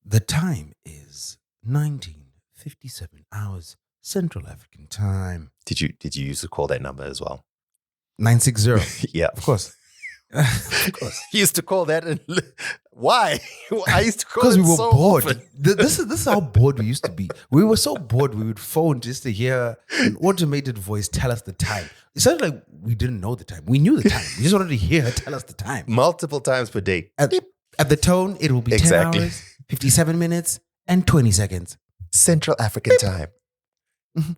The time is 19:57 hours Central African time. Did you used to call that number as well? 960. Yeah. Of course. Of course. He used to call that. Why? I used to call Because it we were so bored. often. This is how bored we used to be. We were so bored we would phone just to hear an automated voice tell us the time. It sounded like we didn't know the time. We knew the time. We just wanted to hear her tell us the time. Multiple times per day. At the tone, it will be Exactly. 10 hours, 57 minutes, and 20 seconds. Central African time.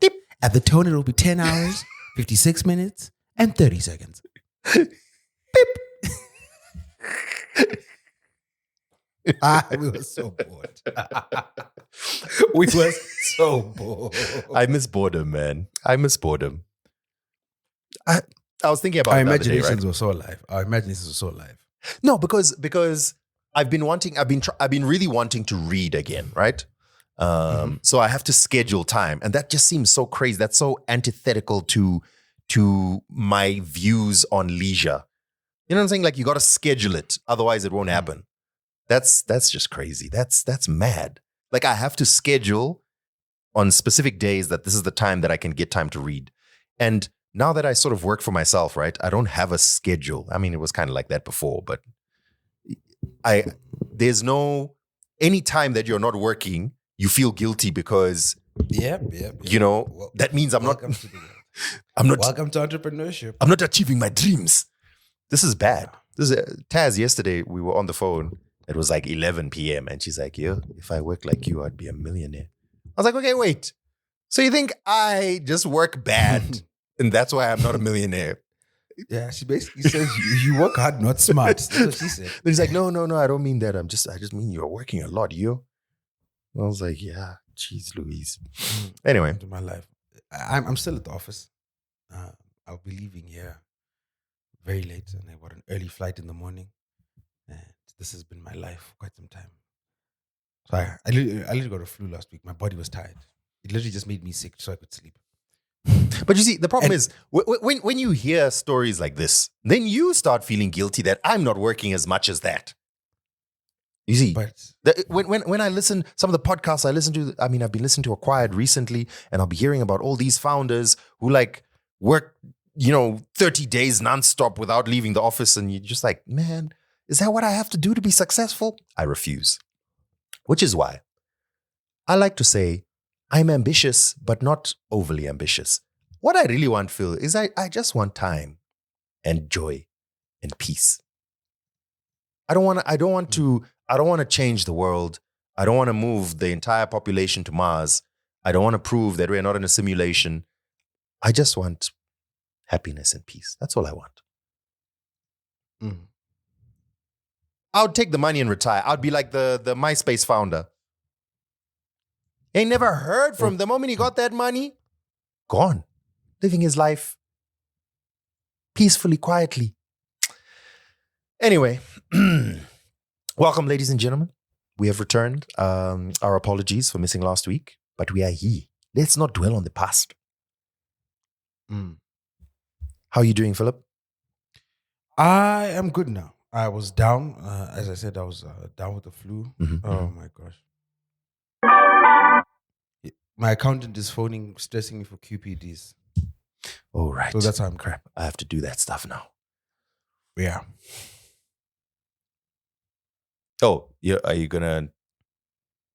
Beep. At the tone, it will be 10 hours, 56 minutes, and 30 seconds. Beep. We were so bored. We were so bored. I miss boredom, man. I miss boredom. I was thinking about Our it the other day, imaginations right? were so alive. Our imaginations were so alive. No, because I've been really wanting to read again, right? So I have to schedule time, and that just seems so crazy. That's so antithetical to my views on leisure. You know what I'm saying? Like, you got to schedule it, otherwise it won't happen. That's just crazy. That's mad. Like, I have to schedule on specific days that this is the time that I can get time to read. And now that I sort of work for myself, right? I don't have a schedule. I mean, it was kind of like that before, but there's no, any time that you're not working, you feel guilty because, Yep. you know, that means Welcome to the world. Welcome to entrepreneurship. I'm not achieving my dreams. This is bad. This is Taz. Yesterday we were on the phone. It was like 11 p.m. and she's like, "Yo, if I work like you, I'd be a millionaire." I was like, "Okay, wait. So you think I just work bad and that's why I'm not a millionaire?" Yeah, she basically says you work hard, not smart. That's what she said. Then he's like, "No, I don't mean that. I just mean you're working a lot, yo." I was like, "Yeah, geez, Louise." Anyway, Into my life. I'm still at the office. I'll be leaving here very late, and I got an early flight in the morning. And this has been my life for quite some time. So I literally got a flu last week. My body was tired. It literally just made me sick so I could sleep. but you see, the problem is when you hear stories like this, then you start feeling guilty that I'm not working as much as that. You see, But when I listen, some of the podcasts I listen to, I mean, I've been listening to Acquired recently, and I'll be hearing about all these founders who like work, 30 days nonstop without leaving the office. And you're just like, man, is that what I have to do to be successful? I refuse. Which is why I like to say I'm ambitious, but not overly ambitious. What I really want, Phil, is I just want time and joy and peace. I don't want to change the world. I don't want to move the entire population to Mars. I don't want to prove that we're not in a simulation. I just want happiness and peace. That's all I want. I would take the money and retire. I'd be like the MySpace founder. Ain't never heard from the moment he got that money. Gone. Living his life peacefully, quietly. Anyway, welcome, ladies and gentlemen. We have returned. Our apologies for missing last week, but we are here. Let's not dwell on the past. How are you doing, Philip? I am good now. I was down. As I said, I was down with the flu. Oh my gosh. My accountant is phoning, stressing me for QPDs. Oh, right. So that's how I'm Crap. I have to do that stuff now. Yeah. Oh, yeah. Are you gonna?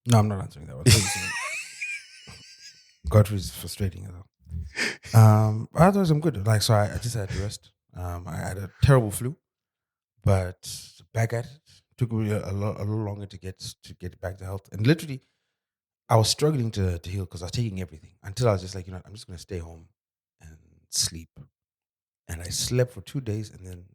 No, I'm not answering that one. Godfrey is frustrating as well. Otherwise, I'm good. Like, so I just had to rest. I had a terrible flu, but back at it. Took me a little longer to get back to health. And literally, I was struggling to heal because I was taking everything until I was just like, I'm just going to stay home and sleep. And I slept for 2 days and then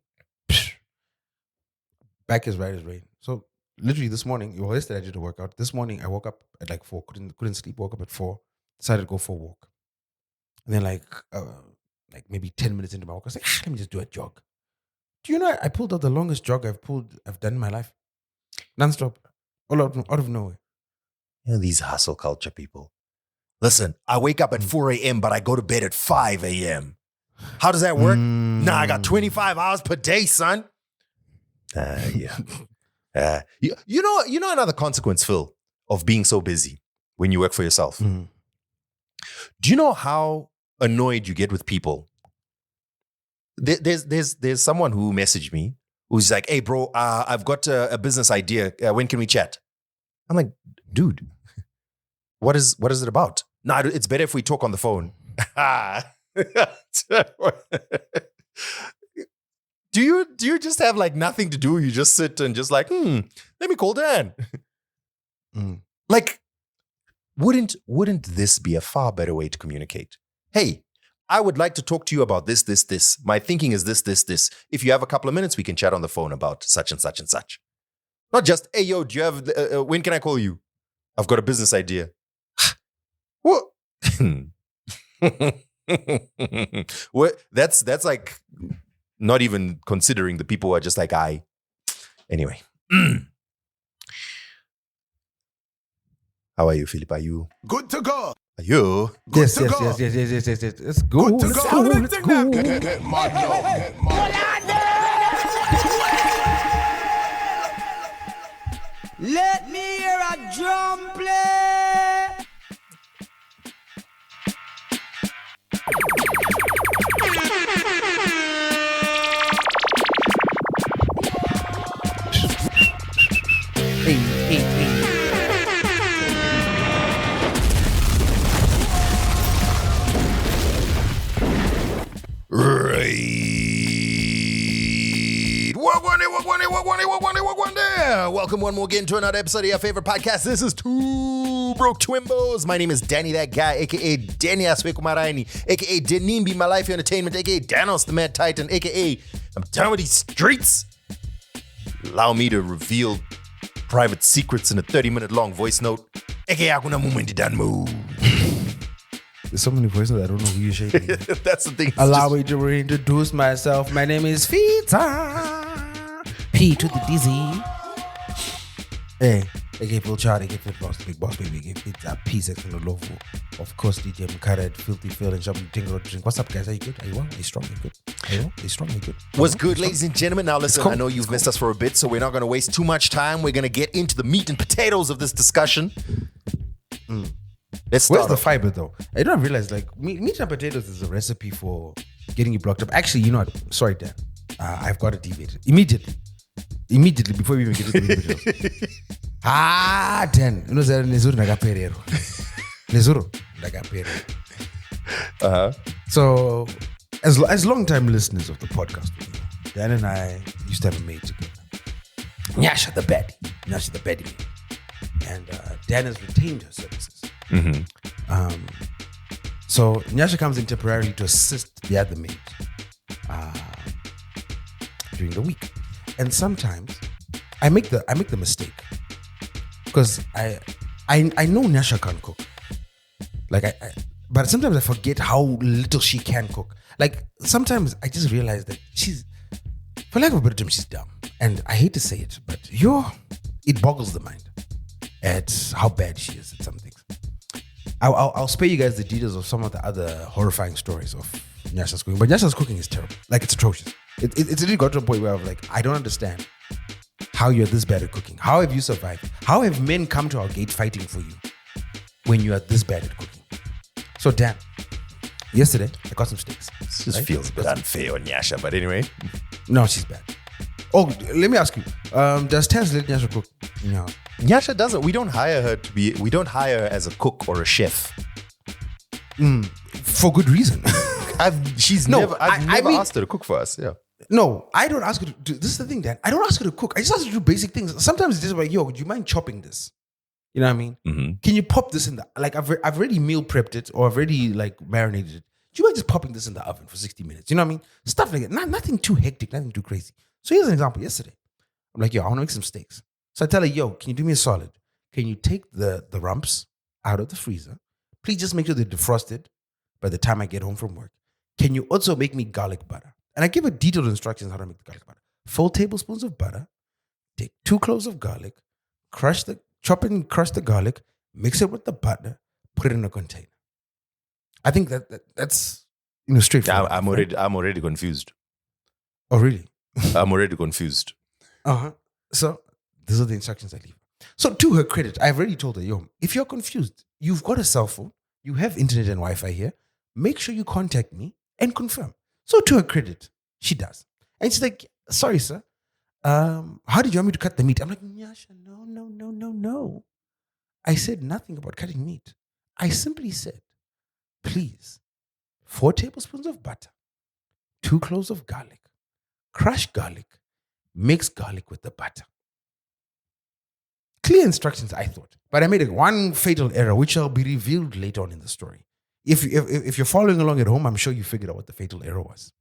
back as right as rain. So literally this morning, yesterday I did a workout. This morning I woke up at like 4, couldn't sleep, woke up at 4, decided to go for a walk. And then like maybe 10 minutes into my walk, I was like, let me just do a jog. Do you know I pulled out the longest jog I've done in my life? Non-stop. All out of nowhere. These hustle culture people. Listen, I wake up at 4 a.m., but I go to bed at 5 a.m. How does that work? Nah, I got 25 hours per day, son. Yeah. You know another consequence, Phil. of being so busy when you work for yourself. Mm. Do you know how annoyed you get with people? There's someone who messaged me who's like, "Hey, bro, I've got a business idea. When can we chat?" I'm like, "Dude, what is it about?" "No, it's better if we talk on the phone." Do you just have like nothing to do? You just sit and just like, let me call Dan. Mm. Like, wouldn't this be a far better way to communicate? Hey, I would like to talk to you about this, this, this. My thinking is this, this, this. If you have a couple of minutes, we can chat on the phone about such and such and such. Not just, hey, yo, do you have, when can I call you? I've got a business idea. What? What? That's like not even considering the people who are just like, anyway. How are you, Philip? Are you good to go? Are you? Yes. to go. Yes. Let's go. Good to Let's go. go. Let's go. Get mad now. Get mad. Let me hear a drum play. Hey. Right. What there? Welcome one more again to another episode of your favorite podcast. This is Two Broke Twimbos. My name is Danny That Guy, aka Danny Aswekumaraini, aka Denimbi, my life entertainment, aka Danos the Mad Titan, aka I'm done with these streets. Allow me to reveal private secrets in a 30-minute long voice note, aka Akuna Mumundi Danmu. There's so many voices I don't know who you're shaking. That's the thing. Allow me to reintroduce myself. My name is Fita. P to the dizzy. Hey, aka Phil Chard, aka Phil Boss, Big Boss Baby, aka Pizza, P-Sex from the Lovo. Of course, DJ Mkared, Filthy Phil, and Shabby Tingle Drink. What's up, guys? Are you good? Are you well? Are you strong? Are you good? Are you well? Are you strong? Are you good? What's good, ladies and gentlemen? Now listen, cool. I know you've missed us for a bit, so we're not going to waste too much time. We're going to get into the meat and potatoes of this discussion. Let's start Where's the off. fiber, though? I don't realize, like, meat and potatoes is a recipe for getting you blocked up. Actually, you know what? Sorry, Dan. I've got to deviate it. Immediately, before we even get to the meat and potatoes. Dan. You know, Nezuru Nagaperero. Nezuru Nagaperero. So, as long-time listeners of the podcast, Dan and I used to have a mate together. Nyasha the baddie man. And Dan has retained her services. So Nyasha comes in temporarily to assist the other mate during the week. And sometimes I make the mistake because I know Nyasha can't cook. But sometimes I forget how little she can cook. Like sometimes I just realize that she's, for lack of a better term, she's dumb. And I hate to say it, but it boggles the mind at how bad she is at some things. I'll spare you guys the details of some of the other horrifying stories of Nyasha's cooking. But Nyasha's cooking is terrible. Like, it's atrocious. It's really got to a point where I'm like, I don't understand how you're this bad at cooking. How have you survived? How have men come to our gate fighting for you when you are this bad at cooking? So, Dan, yesterday, I got some steaks. This just feels a bit unfair on Nyasha, but anyway. No, she's bad. Oh, let me ask you. Does Taz let Nyasha cook in your house? Nyasha doesn't. We don't hire her as a cook or a chef. For good reason. I've never asked her to cook for us. Yeah. No, I don't ask her to do. This is the thing, Dan. I don't ask her to cook. I just ask her to do basic things. Sometimes it's just like, yo, do you mind chopping this? You know what I mean? Mm-hmm. Can you pop this in the, like, I've already meal prepped it or I've already like marinated it. Do you mind just popping this in the oven for 60 minutes? You know what I mean? Stuff like that. Nothing too hectic, nothing too crazy. So here's an example. Yesterday, I'm like, yo, I want to make some steaks. So I tell her, yo, can you do me a solid? Can you take the rumps out of the freezer? Please just make sure they're defrosted by the time I get home from work. Can you also make me garlic butter? And I give her detailed instructions how to make the garlic butter. 4 tablespoons of butter, take 2 cloves of garlic, chop it and crush the garlic, mix it with the butter, put it in a container. I think that's straightforward. I'm already confused. Oh, really? I'm already confused. So these are the instructions I leave. So to her credit, I've already told her, yo, if you're confused, you've got a cell phone, you have internet and Wi-Fi here, make sure you contact me and confirm. So to her credit, she does. And she's like, sorry, sir. How did you want me to cut the meat? I'm like, Nyasha, no. I said nothing about cutting meat. I simply said, please, 4 tablespoons of butter, 2 cloves of garlic, crushed garlic, mix garlic with the butter. Clear instructions, I thought. But I made one fatal error, which shall be revealed later on in the story. If you're following along at home, I'm sure you figured out what the fatal error was.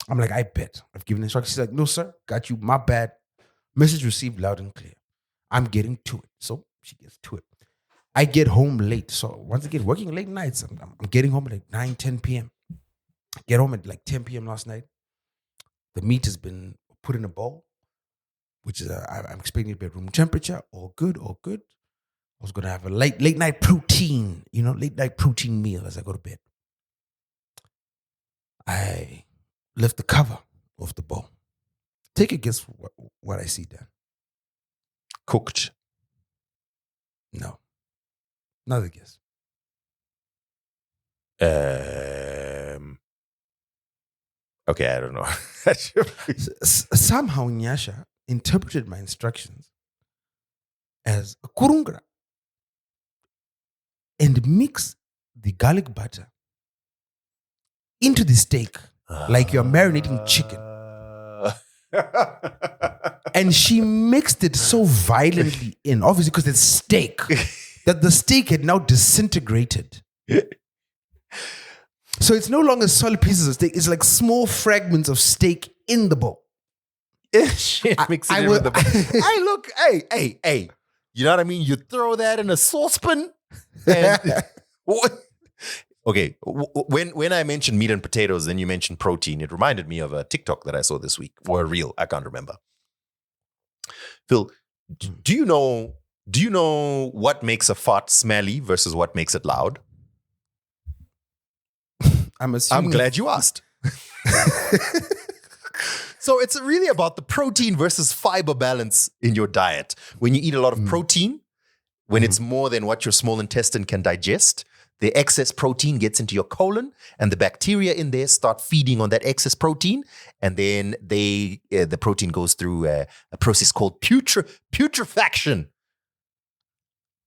I'm like, I bet. I've given instructions. She's like, no, sir, got you. My bad. Message received loud and clear. I'm getting to it. So she gets to it. I get home late. So once again, working late nights, I'm getting home at like 9, 10 p.m. Get home at like 10 p.m. last night. The meat has been put in a bowl, which is, I'm expecting it to be at room temperature. All good. I was going to have a late night protein, late night protein meal as I go to bed. I lift the cover off the bowl. Take a guess what I see there. Cooked. No. Another guess. Okay, I don't know. Somehow Nyasha interpreted my instructions as a kurungra and mix the garlic butter into the steak like you're marinating chicken. And she mixed it so violently in, obviously because it's steak, that the steak had now disintegrated. So it's no longer solid pieces of steak. It's like small fragments of steak in the bowl. Shit, mix it in with the Hey, look, hey. You know what I mean? You throw that in a saucepan. And okay, when I mentioned meat and potatoes, then you mentioned protein. It reminded me of a TikTok that I saw this week, or a reel. I can't remember. Phil, do you know what makes a fart smelly versus what makes it loud? I'm glad you asked. So it's really about the protein versus fiber balance in your diet. When you eat a lot of protein, when it's more than what your small intestine can digest, the excess protein gets into your colon, and the bacteria in there start feeding on that excess protein, and then the protein goes through a process called putrefaction,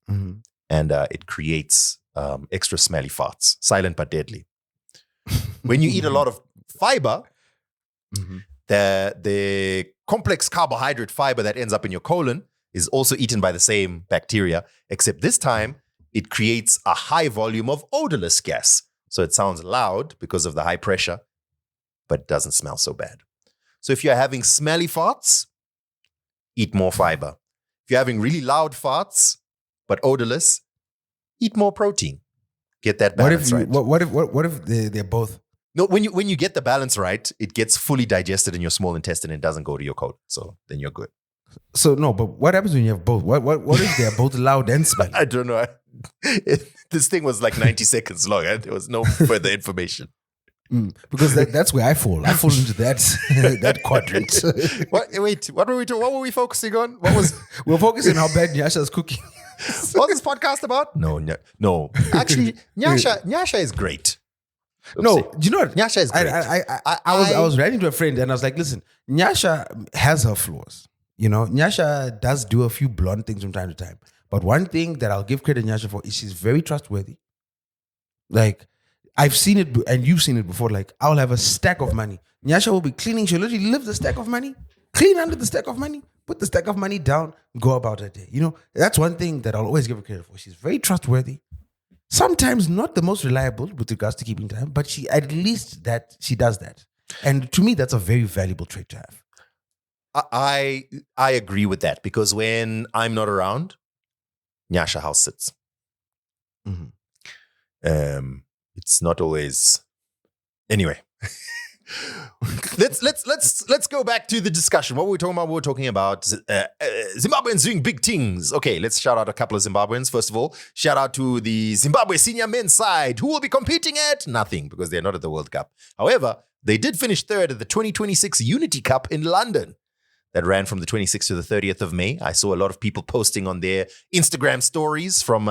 and it creates extra smelly farts, silent but deadly. When you eat a lot of fiber, the complex carbohydrate fiber that ends up in your colon is also eaten by the same bacteria, except this time it creates a high volume of odorless gas. So it sounds loud because of the high pressure, but it doesn't smell so bad. So if you're having smelly farts, eat more fiber. If you're having really loud farts, but odorless, eat more protein. Get that balance right. What if they're both? No, when you get the balance right, it gets fully digested in your small intestine and doesn't go to your colon. So then you're good. So no, but what happens when you have both? What if they're both loud and smelly? I don't know. This thing was like 90 seconds long. There was no further information. Because that's where I fall. I fall into that quadrant. What were we focusing on? We're focusing on how bad Nyasha's cooking. What's this podcast about? No. Actually, Nyasha is great. No, do you know what? Nyasha is great. I was writing to a friend and I was like, listen, Nyasha has her flaws. Nyasha does do a few blunt things from time to time. But one thing that I'll give credit to Nyasha for is she's very trustworthy. Like, I've seen it, and you've seen it before. Like, I'll have a stack of money. Nyasha will be cleaning. She'll literally lift the stack of money, clean under the stack of money, put the stack of money down, go about her day. That's one thing that I'll always give her credit for. She's very trustworthy. Sometimes not the most reliable with regards to keeping time, but she does that. And to me, that's a very valuable trait to have. I agree with that, because when I'm not around, Nyasha house sits. It's not always. Anyway, let's go back to the discussion. What were we talking about? We were talking about Zimbabweans doing big things. Okay, let's shout out a couple of Zimbabweans. First of all, shout out to the Zimbabwe senior men's side, who will be competing at nothing because they're not at the World Cup. However, they did finish third at the 2026 Unity Cup in London. that ran from the 26th to the 30th of May. I saw a lot of people posting on their Instagram stories from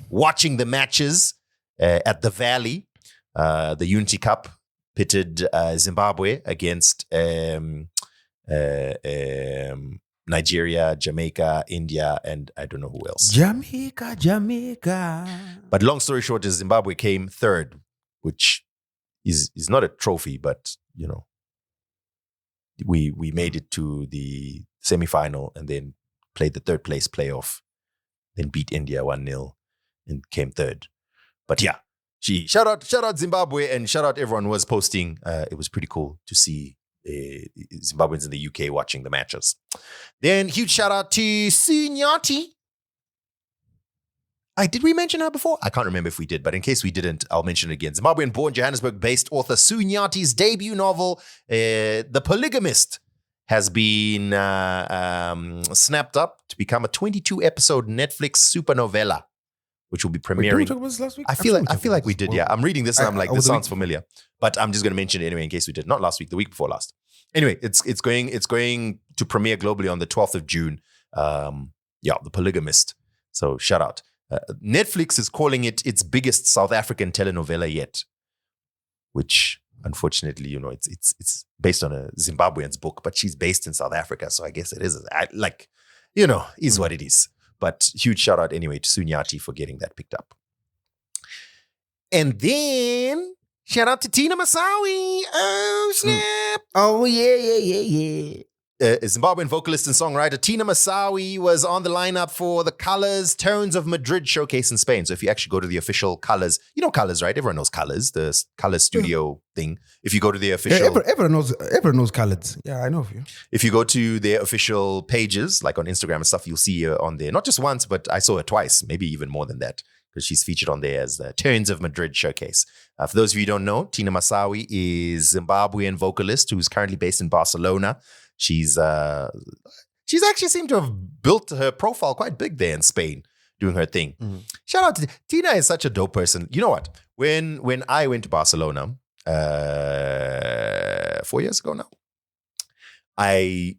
watching the matches at the Valley. The Unity Cup pitted Zimbabwe against Nigeria, Jamaica, India, and I don't know who else. Jamaica. But long story short is Zimbabwe came third, which is not a trophy, but, you know, we made it to the semi-final and then played the third place playoff, then beat India 1-0 and came third. But yeah, shout out Zimbabwe and shout out everyone who was posting. It was pretty cool to see Zimbabweans in the UK watching the matches. Then huge shout out to Sunyati. Did we mention her before? I can't remember if we did, but in case we didn't, I'll mention it again. Zimbabwean-born, Johannesburg-based author Sunyati's debut novel, The Polygamist, has been snapped up to become a 22-episode Netflix supernovela, which will be premiering. Wait, did we talk about this last week? I feel like we did. Yeah, I'm reading this and I'm like, this sounds familiar, but I'm just going to mention it anyway in case we did. Not last week, the week before last. Anyway, it's going to premiere globally on the 12th of June. The Polygamist. So shout out. Netflix is calling it its biggest South African telenovela yet, which unfortunately, you know, it's based on a Zimbabwean's book, but she's based in South Africa, so I guess it is is what it is. But huge shout out anyway to Sunyati for getting that picked up. And then shout out to Tina Masawi. Oh snap! Oh yeah. Zimbabwean vocalist and songwriter Tina Masawi was on the lineup for the Colors Tones of Madrid showcase in Spain. So if you actually go to the official Colors, you know Colors, right? Everyone knows Colors, the Colors studio thing. If you go to the official... Yeah, everyone knows Colors. Yeah, I know of you. If you go to their official pages, like on Instagram and stuff, you'll see her on there. Not just once, but I saw her twice, maybe even more than that, because she's featured on there as the Tones of Madrid showcase. For those of you who don't know, Tina Masawi is a Zimbabwean vocalist who's currently based in Barcelona. She's actually seemed to have built her profile quite big there in Spain, doing her thing. Mm-hmm. Shout out to Tina. Is such a dope person. You know what? When I went to Barcelona 4 years ago now, I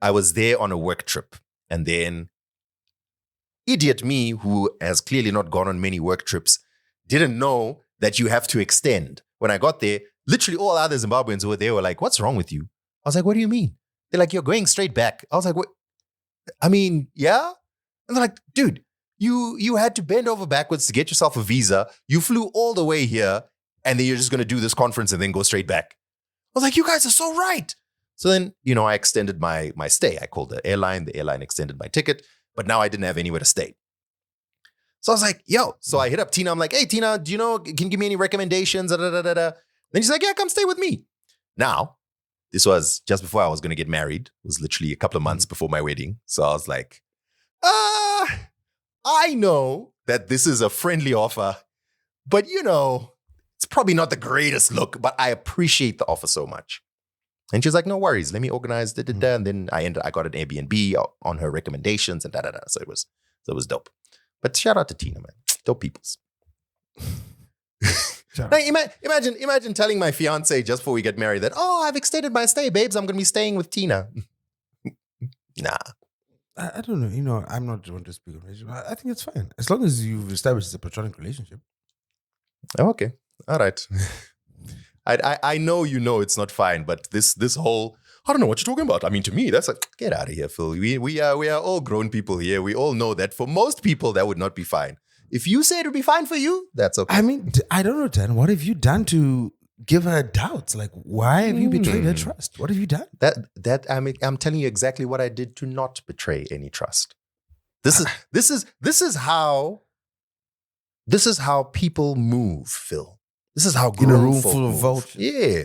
was there on a work trip, and then idiot me, who has clearly not gone on many work trips, didn't know that you have to extend. When I got there, literally all other Zimbabweans who were there were like, "What's wrong with you?" I was like, "What do you mean?" They're like, "You're going straight back." I was like, "What? I mean, yeah." And they're like, "Dude, you had to bend over backwards to get yourself a visa. You flew all the way here, and then you're just going to do this conference and then go straight back." I was like, "You guys are so right." So then, you know, I extended my stay. I called the airline extended my ticket, but now I didn't have anywhere to stay. So I was like, "Yo." So I hit up Tina. I'm like, "Hey, Tina, do you know, can you give me any recommendations?" Then she's like, "Yeah, come stay with me." Now, this was just before I was going to get married. It was literally a couple of months before my wedding. So I was like, I know that this is a friendly offer, but you know, it's probably not the greatest look, but I appreciate the offer so much. And she's like, "No worries. Let me organize da. And then I got an Airbnb on her recommendations and da. So it was dope. But shout out to Tina, man. Dope peoples. Now, imagine telling my fiance just before we get married that, "Oh, I've extended my stay, babes. I'm going to be staying with Tina." Nah. I don't know. You know, I'm not the one to speak on relationship. I think it's fine. As long as you've established a platonic relationship. Oh, okay. All right. I know you know it's not fine, but this whole, I don't know what you're talking about. I mean, to me, that's like, get out of here, Phil. We are all grown people here. We all know that for most people, that would not be fine. If you say it would be fine for you, that's okay. I mean, I don't know, Dan. What have you done to give her doubts? Like, why have you betrayed her trust? What have you done? I'm telling you exactly what I did to not betray any trust. This is how people move, Phil. This is how in a room folk full of move. vultures. Yeah,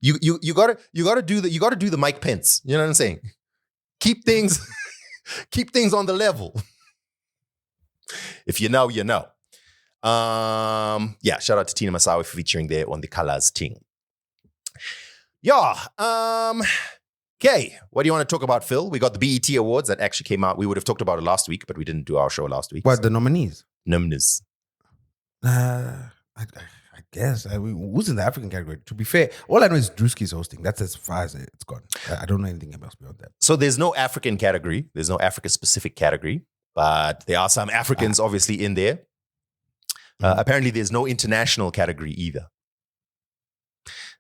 you gotta do the Mike Pence. You know what I'm saying? Keep things on the level. If you know, you know. Shout out to Tina Masawi for featuring there on the Colors thing. Okay, what do you want to talk about, Phil? We got the BET Awards that actually came out. We would have talked about it last week, but we didn't do our show last week. What, the nominees? Nominees. I I guess. Who's in the African category? To be fair, all I know is Drewski's hosting. That's as far as it's gone. I don't know anything else beyond that. So there's no African category. There's no Africa-specific category. But there are some Africans obviously in there. Apparently, there's no international category either.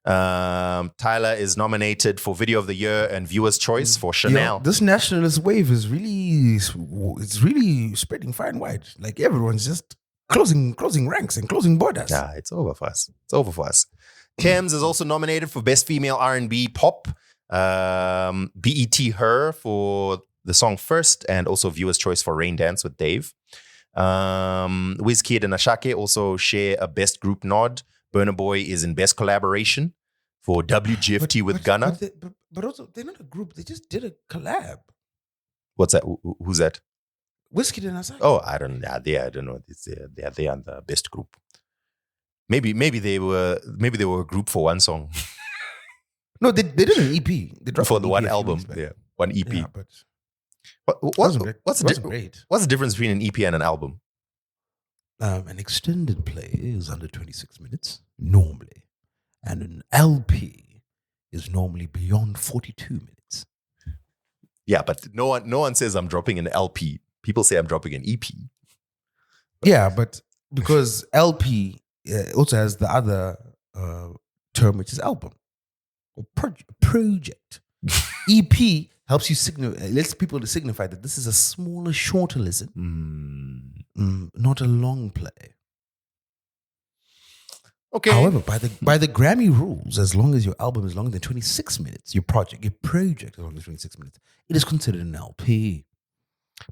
Tyler is nominated for Video of the Year and Viewer's Choice for Chanel. This nationalist wave is really spreading far and wide. Like everyone's just closing ranks and closing borders. Yeah, it's over for us. It's over for us. Kems is also nominated for Best Female R&B Pop. BET Her for the song First, and also Viewer's Choice for Rain Dance with Dave. Wizkid and Ashake also share a Best Group nod. Burna Boy is in Best Collaboration for WGFT with Ghana. But also, they're not a group. They just did a collab. What's that? Who's that? Wizkid and Asake. Oh, I don't know. I don't know. They are the best group. Maybe they were a group for one song. No, they did an EP. They dropped for the EP one a few album. weeks back. Yeah, one EP. Yeah, but What's great. What's the difference between an EP and an album? An extended play is under 26 minutes normally, and an LP is normally beyond 42 minutes. Yeah, but no one says I'm dropping an LP. People say I'm dropping an EP. Yeah, but because LP also has the other term, which is album or project. EP helps you lets people to signify that this is a smaller, shorter listen, not a long play. Okay. However, by the Grammy rules, as long as your album is longer than 26 minutes, your project is longer than 26 minutes, it is considered an LP.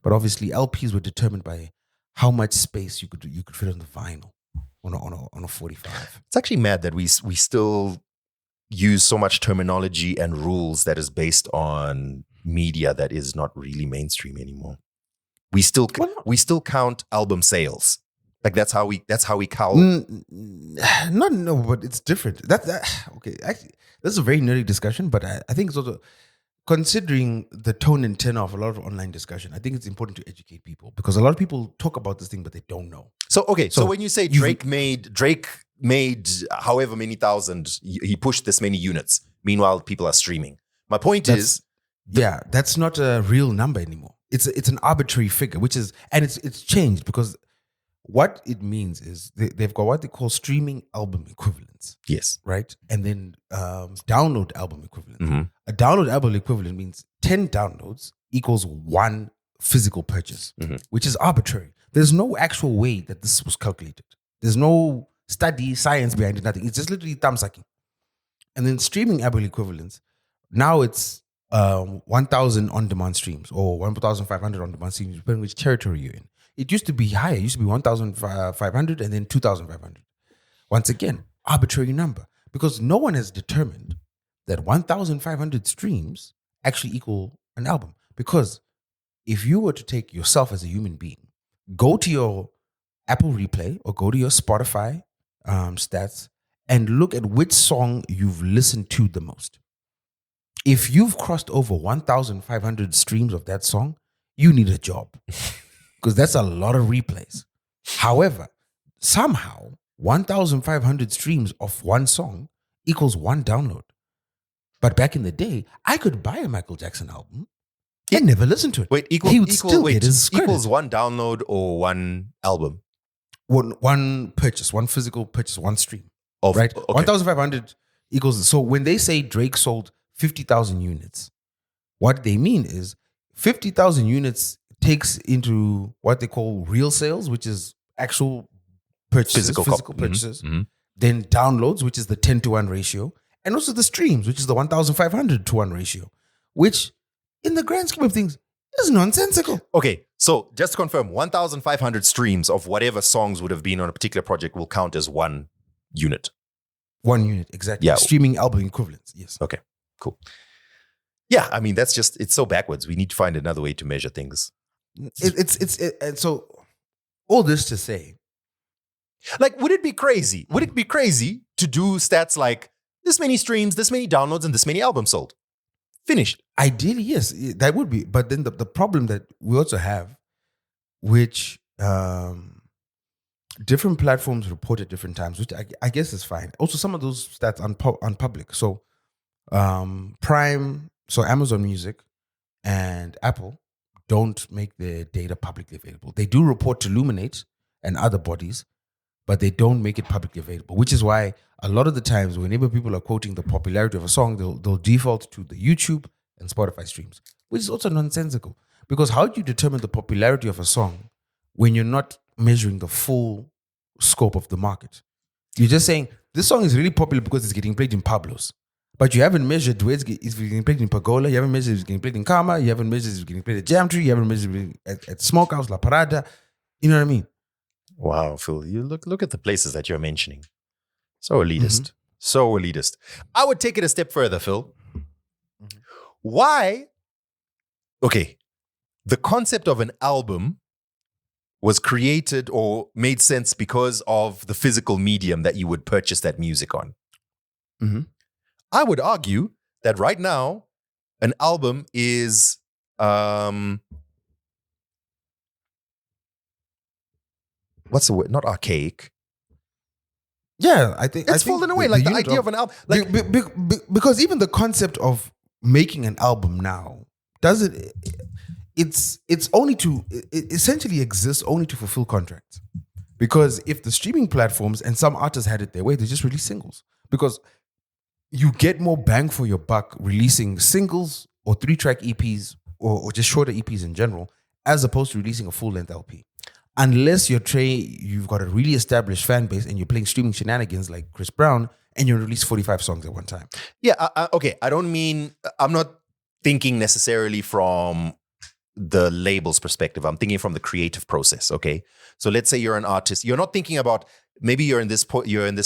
But obviously, LPs were determined by how much space you could fit on the vinyl on a 45. It's actually mad that we still use so much terminology and rules that is based on media that is not really mainstream anymore. We still count album sales. Like that's how we count. No, but it's different. Okay. Actually, this is a very nerdy discussion, but I think it's also, considering the tone and tenor of a lot of online discussion, I think it's important to educate people, because a lot of people talk about this thing, but they don't know. So when you say Drake made however many thousand, he pushed this many units. Meanwhile, people are streaming. My point is, that's not a real number anymore. It's an arbitrary figure, it's changed, because what it means is they've got what they call streaming album equivalents. Yes. Right? And then download album equivalent. Mm-hmm. A download album equivalent means 10 downloads equals one physical purchase, which is arbitrary. There's no actual way that this was calculated. There's no study, science behind it, nothing. It's just literally thumb sucking. And then streaming album equivalents, now it's 1,000 on-demand streams or 1,500 on-demand streams, depending on which territory you're in. It used to be higher. It used to be 1,500 and then 2,500. Once again, arbitrary number, because no one has determined that 1,500 streams actually equal an album. Because if you were to take yourself as a human being, go to your Apple Replay or go to your Spotify stats and look at which song you've listened to the most. If you've crossed over 1,500 streams of that song, you need a job. Because that's a lot of replays. However, somehow 1,500 streams of one song equals one download. But back in the day, I could buy a Michael Jackson album and never listen to it. Wait, equals one download or one album? One purchase, one physical purchase, one stream. Right? Okay. 1,500 equals. So when they say Drake sold 50,000 units, what they mean is 50,000 units takes into what they call real sales, which is actual purchases, physical purchases. Mm-hmm. Then downloads, which is the 10-to-1 ratio. And also the streams, which is the 1,500 to 1 ratio, which in the grand scheme of things is nonsensical. Okay, so just to confirm, 1,500 streams of whatever songs would have been on a particular project will count as one unit. 1 unit, exactly. Yeah. Streaming album equivalents, yes. Okay, cool. Yeah, I mean, it's so backwards. We need to find another way to measure things. And so all this to say, like, would it be crazy? Would it be crazy to do stats like this many streams, this many downloads, and this many albums sold? Finished. Ideally, yes, that would be. But then the problem that we also have, which different platforms report at different times, which I guess is fine. Also, some of those stats on public. So, Prime, so Amazon Music and Apple don't make their data publicly available. They do report to Luminate and other bodies, but they don't make it publicly available, which is why a lot of the times whenever people are quoting the popularity of a song, they'll default to the YouTube and Spotify streams, which is also nonsensical. Because how do you determine the popularity of a song when you're not measuring the full scope of the market? You're just saying, this song is really popular because it's getting played in Pablo's. But you haven't measured where it's getting played in Pagola, you haven't measured if it's getting played in Karma, you haven't measured if it's getting played at Jamtree, you haven't measured at Smokehouse, La Parada. You know what I mean? Wow, Phil, you look at the places that you're mentioning. So elitist. So elitist. I would take it a step further, Phil. Why? Okay. The concept of an album was created or made sense because of the physical medium that you would purchase that music on. I would argue that right now, an album is what's the word? Not archaic. Yeah, I think It's fallen away. Like the idea of an album. Like, because even the concept of making an album now doesn't. It's only it essentially exists only to fulfill contracts. Because if the streaming platforms and some artists had it their way, they just release singles. Because you get more bang for your buck releasing singles or 3-track EPs or just shorter EPs in general, as opposed to releasing a full-length LP. Unless you've got a really established fan base and you're playing streaming shenanigans like Chris Brown and you release 45 songs at one time. Yeah, okay. I'm not thinking necessarily from the label's perspective. I'm thinking from the creative process, okay? So let's say you're an artist. You're not thinking about, maybe you're in this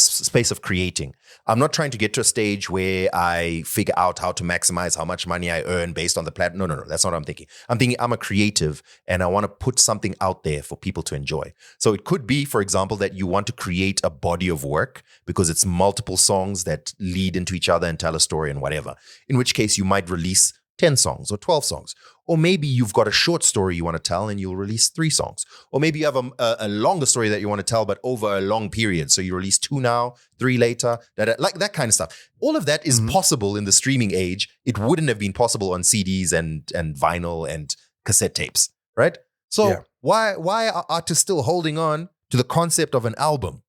space of creating. I'm not trying to get to a stage where I figure out how to maximize how much money I earn based on the platform. No. That's not what I'm thinking. I'm thinking I'm a creative and I want to put something out there for people to enjoy. So it could be, for example, that you want to create a body of work because it's multiple songs that lead into each other and tell a story and whatever. In which case you might release 10 songs or 12 songs. Or maybe you've got a short story you want to tell and you'll release 3 songs. Or maybe you have a longer story that you want to tell, but over a long period. So you release 2 now, 3 later, like that kind of stuff. All of that is possible in the streaming age. It wouldn't have been possible on CDs and vinyl and cassette tapes, right? So why are artists still holding on to the concept of an album?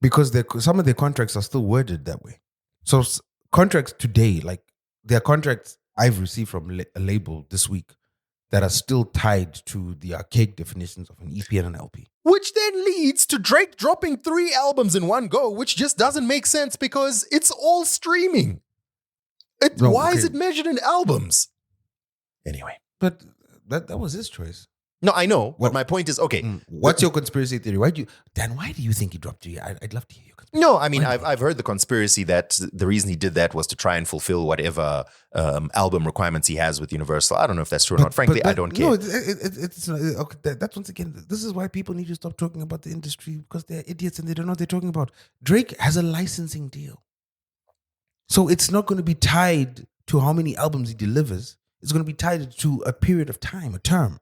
Because some of their contracts are still worded that way. So contracts today, like there are contracts I've received from a label this week that are still tied to the archaic definitions of an EP and an LP. Which then leads to Drake dropping 3 albums in one go, which just doesn't make sense because it's all streaming. Why is it measured in albums? Anyway. But that was his choice. No, I know. But my point is, okay. What's your conspiracy theory? Why do you think he dropped 3? I'd love to hear your conspiracy. No, I mean, I've heard the conspiracy that the reason he did that was to try and fulfill whatever album requirements he has with Universal. I don't know if that's true or not. Frankly, I don't care. No, it's okay, that's once again, this is why people need to stop talking about the industry because they're idiots and they don't know what they're talking about. Drake has a licensing deal. So it's not going to be tied to how many albums he delivers. It's going to be tied to a period of time, a term.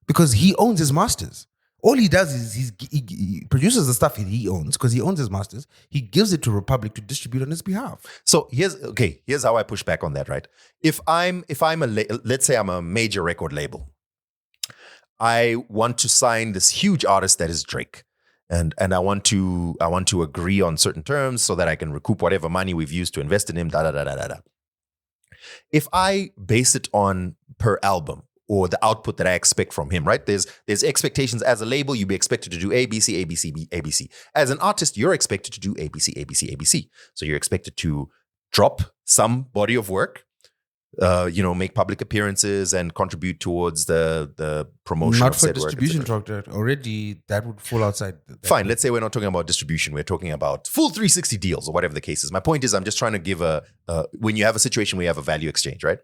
Because he owns his masters. All he does is he produces the stuff he owns because he owns his masters. He gives it to Republic to distribute on his behalf. So here's how I push back on that, right? If I'm let's say I'm a major record label, I want to sign this huge artist that is Drake, and I want to agree on certain terms so that I can recoup whatever money we've used to invest in him. If I base it on per album, or the output that I expect from him, right? There's expectations as a label. You'd be expected to do A, B, C, A, B, C, B, A, B, C. As an artist, you're expected to do A, B, C, A, B, C, A, B, C. So you're expected to drop some body of work, make public appearances and contribute towards the promotion not of for said work. distribution talk. Already that would fall outside. Fine, let's say we're not talking about distribution. We're talking about full 360 deals or whatever the case is. My point is I'm just trying to give when you have a situation where you have a value exchange, right?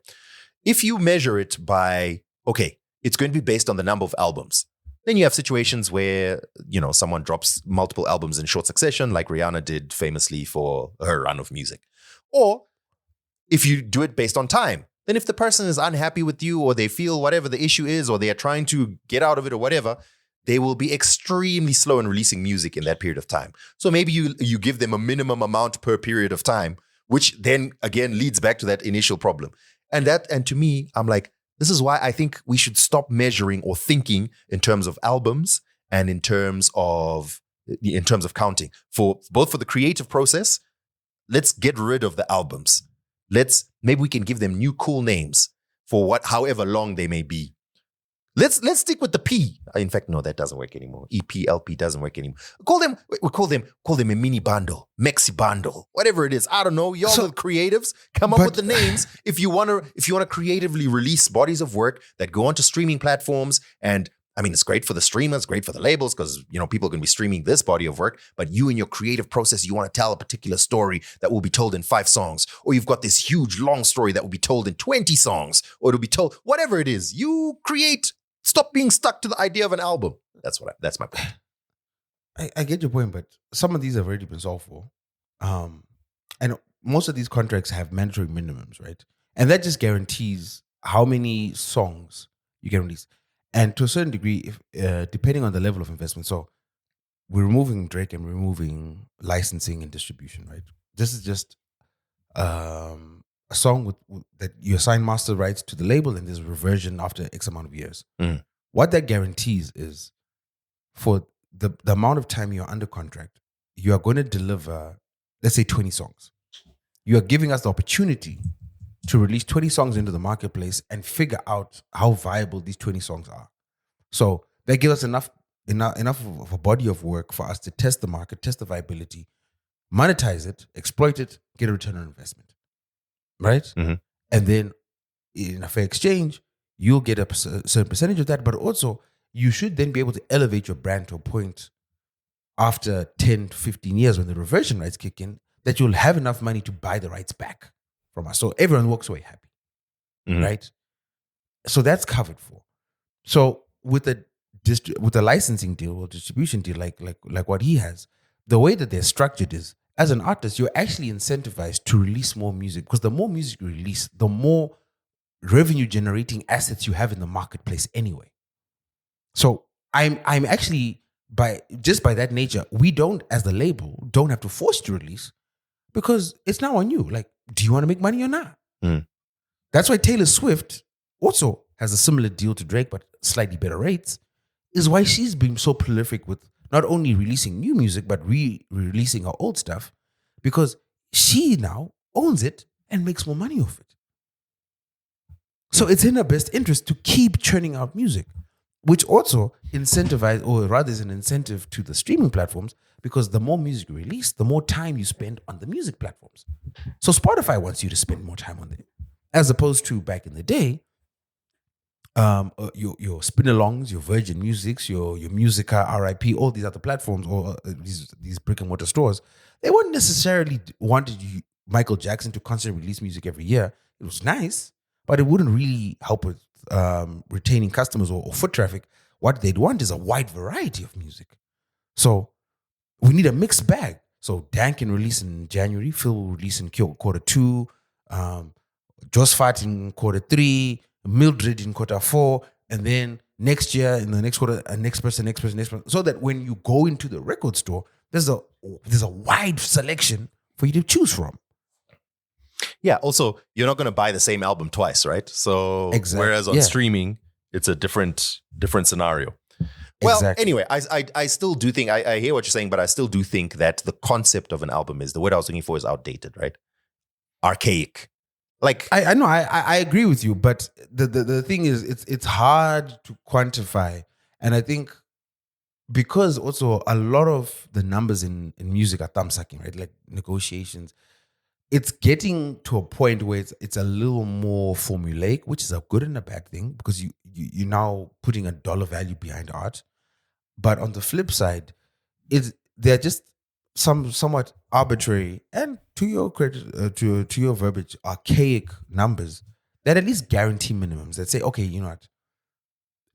If you measure it by, okay, it's going to be based on the number of albums. Then you have situations where, someone drops multiple albums in short succession, like Rihanna did famously for her run of music. Or if you do it based on time, then if the person is unhappy with you or they feel whatever the issue is or they are trying to get out of it or whatever, they will be extremely slow in releasing music in that period of time. So maybe you give them a minimum amount per period of time, which then again leads back to that initial problem. And to me, I'm like, this is why I think we should stop measuring or thinking in terms of albums and in terms of counting. For both for the creative process, let's get rid of the albums. Maybe we can give them new cool names for however long they may be. Let's stick with the P. In fact, no, that doesn't work anymore. EP, LP doesn't work anymore. Call them a mini bundle, maxi bundle, whatever it is. I don't know. Y'all the creatives, come up with the names. If you want to creatively release bodies of work that go onto streaming platforms, and I mean, it's great for the streamers, great for the labels, because people are going to be streaming this body of work. But you in your creative process, you want to tell a particular story that will be told in 5 songs, or you've got this huge long story that will be told in 20 songs, or it'll be told whatever it is. You create. Stop being stuck to the idea of an album. That's my point. I get your point, but some of these have already been solved for. And most of these contracts have mandatory minimums, right? And that just guarantees how many songs you can release. And to a certain degree, if depending on the level of investment. So we're removing Drake and removing licensing and distribution, right? This is just a song that you assign master rights to the label, and there's a reversion after X amount of years. What that guarantees is, for the amount of time you're under contract, you are going to deliver, let's say, 20 songs. You are giving us the opportunity to release 20 songs into the marketplace and figure out how viable these 20 songs are. So that gives us enough of a body of work for us to test the market, test the viability, monetize it, exploit it, get a return on investment. Right? Mm-hmm. And then in a fair exchange, you'll get a certain percentage of that, but also you should then be able to elevate your brand to a point after 10 to 15 years when the reversion rights kick in, that you'll have enough money to buy the rights back from us. So everyone walks away happy. Right? So that's covered for. So with a licensing deal or distribution deal like what he has, the way that they're structured is, as an artist, you're actually incentivized to release more music, because the more music you release, the more revenue generating assets you have in the marketplace anyway. So I'm actually, by that nature, we don't, as the label, don't have to force you to release, because it's now on you. Like, do you want to make money or not? That's why Taylor Swift also has a similar deal to Drake, but slightly better rates, is why she's been so prolific with not only releasing new music, but re-releasing her old stuff, because she now owns it and makes more money off it. So it's in her best interest to keep churning out music, which also incentivizes, or rather is an incentive to the streaming platforms, because the more music you release, the more time you spend on the music platforms. So Spotify wants you to spend more time on it, as opposed to back in the day, your spin-alongs, your Virgin Musics, your Musica, RIP, all these other platforms, or these brick and mortar stores, they weren't necessarily wanted Michael Jackson to constantly release music every year. It was nice, but it wouldn't really help with retaining customers or foot traffic. What they'd want is a wide variety of music. So we need a mixed bag. So Dan can release in January, Phil will release in Q2, Josfat in Q3, Mildred in Q4, and then next year in the next quarter, next person, so that when you go into the record store, there's a wide selection for you to choose from. Yeah. Also, you're not going to buy the same album twice, right? So whereas on streaming, it's a different scenario. Well, anyway, I still do think, I hear what you're saying, but I still do think that the concept of an album the word I was looking for is outdated, right? Archaic. Like I know, I agree with you, but the thing is, it's hard to quantify, and I think because also a lot of the numbers in music are thumb sucking, right? Like negotiations, it's getting to a point where it's a little more formulaic, which is a good and a bad thing, because you're now putting a dollar value behind art. But on the flip side, they're just somewhat arbitrary, and to your credit, to your verbiage, archaic numbers that at least guarantee minimums that say, okay, you know what,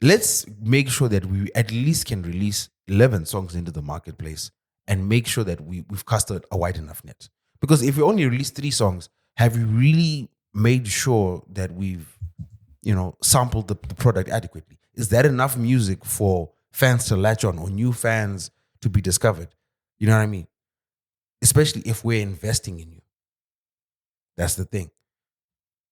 let's make sure that we at least can release 11 songs into the marketplace and make sure that we've cast a wide enough net. Because if we only release 3 songs, have we really made sure that we've, sampled the product adequately? Is that enough music for fans to latch on or new fans to be discovered. You know what I mean? Especially if we're investing in you. That's the thing.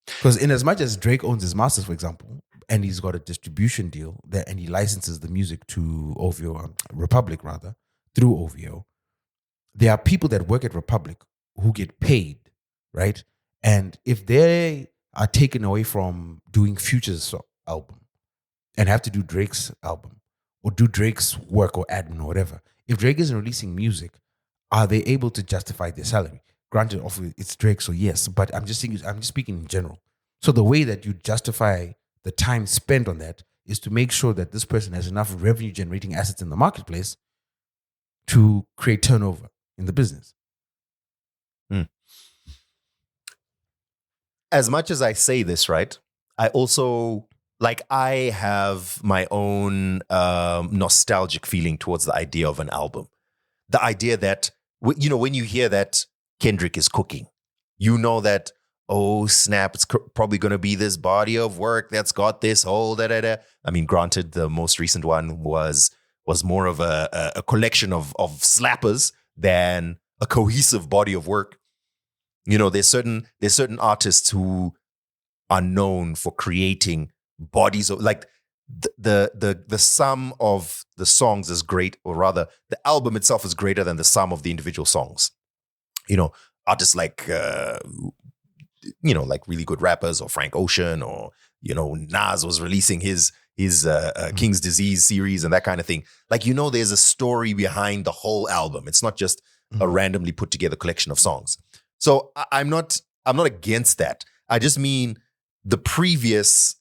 Because in as much as Drake owns his masters, for example, and he's got a distribution deal and he licenses the music to OVO, Republic rather, through OVO, there are people that work at Republic who get paid, right? And if they are taken away from doing Future's album and have to do Drake's album or do Drake's work or admin or whatever, if Drake isn't releasing music, are they able to justify their salary? Granted, it's Drake, so yes, but I'm just speaking in general. So the way that you justify the time spent on that is to make sure that this person has enough revenue generating assets in the marketplace to create turnover in the business. As much as I say this, right, I also, I have my own nostalgic feeling towards the idea of an album. The idea that, when you hear that Kendrick is cooking, you know that, oh snap, it's probably going to be this body of work that's got this whole da-da-da. I mean, granted, the most recent one was more of a collection of slappers than a cohesive body of work. There's certain artists who are known for creating bodies of, like, the sum of the songs is great, or rather the album itself is greater than the sum of the individual songs. Artists like like really good rappers, or Frank Ocean, or Nas was releasing his King's Disease series and that kind of thing. There's a story behind the whole album. It's not just a randomly put together collection of songs. So I'm not against that. I just mean the previous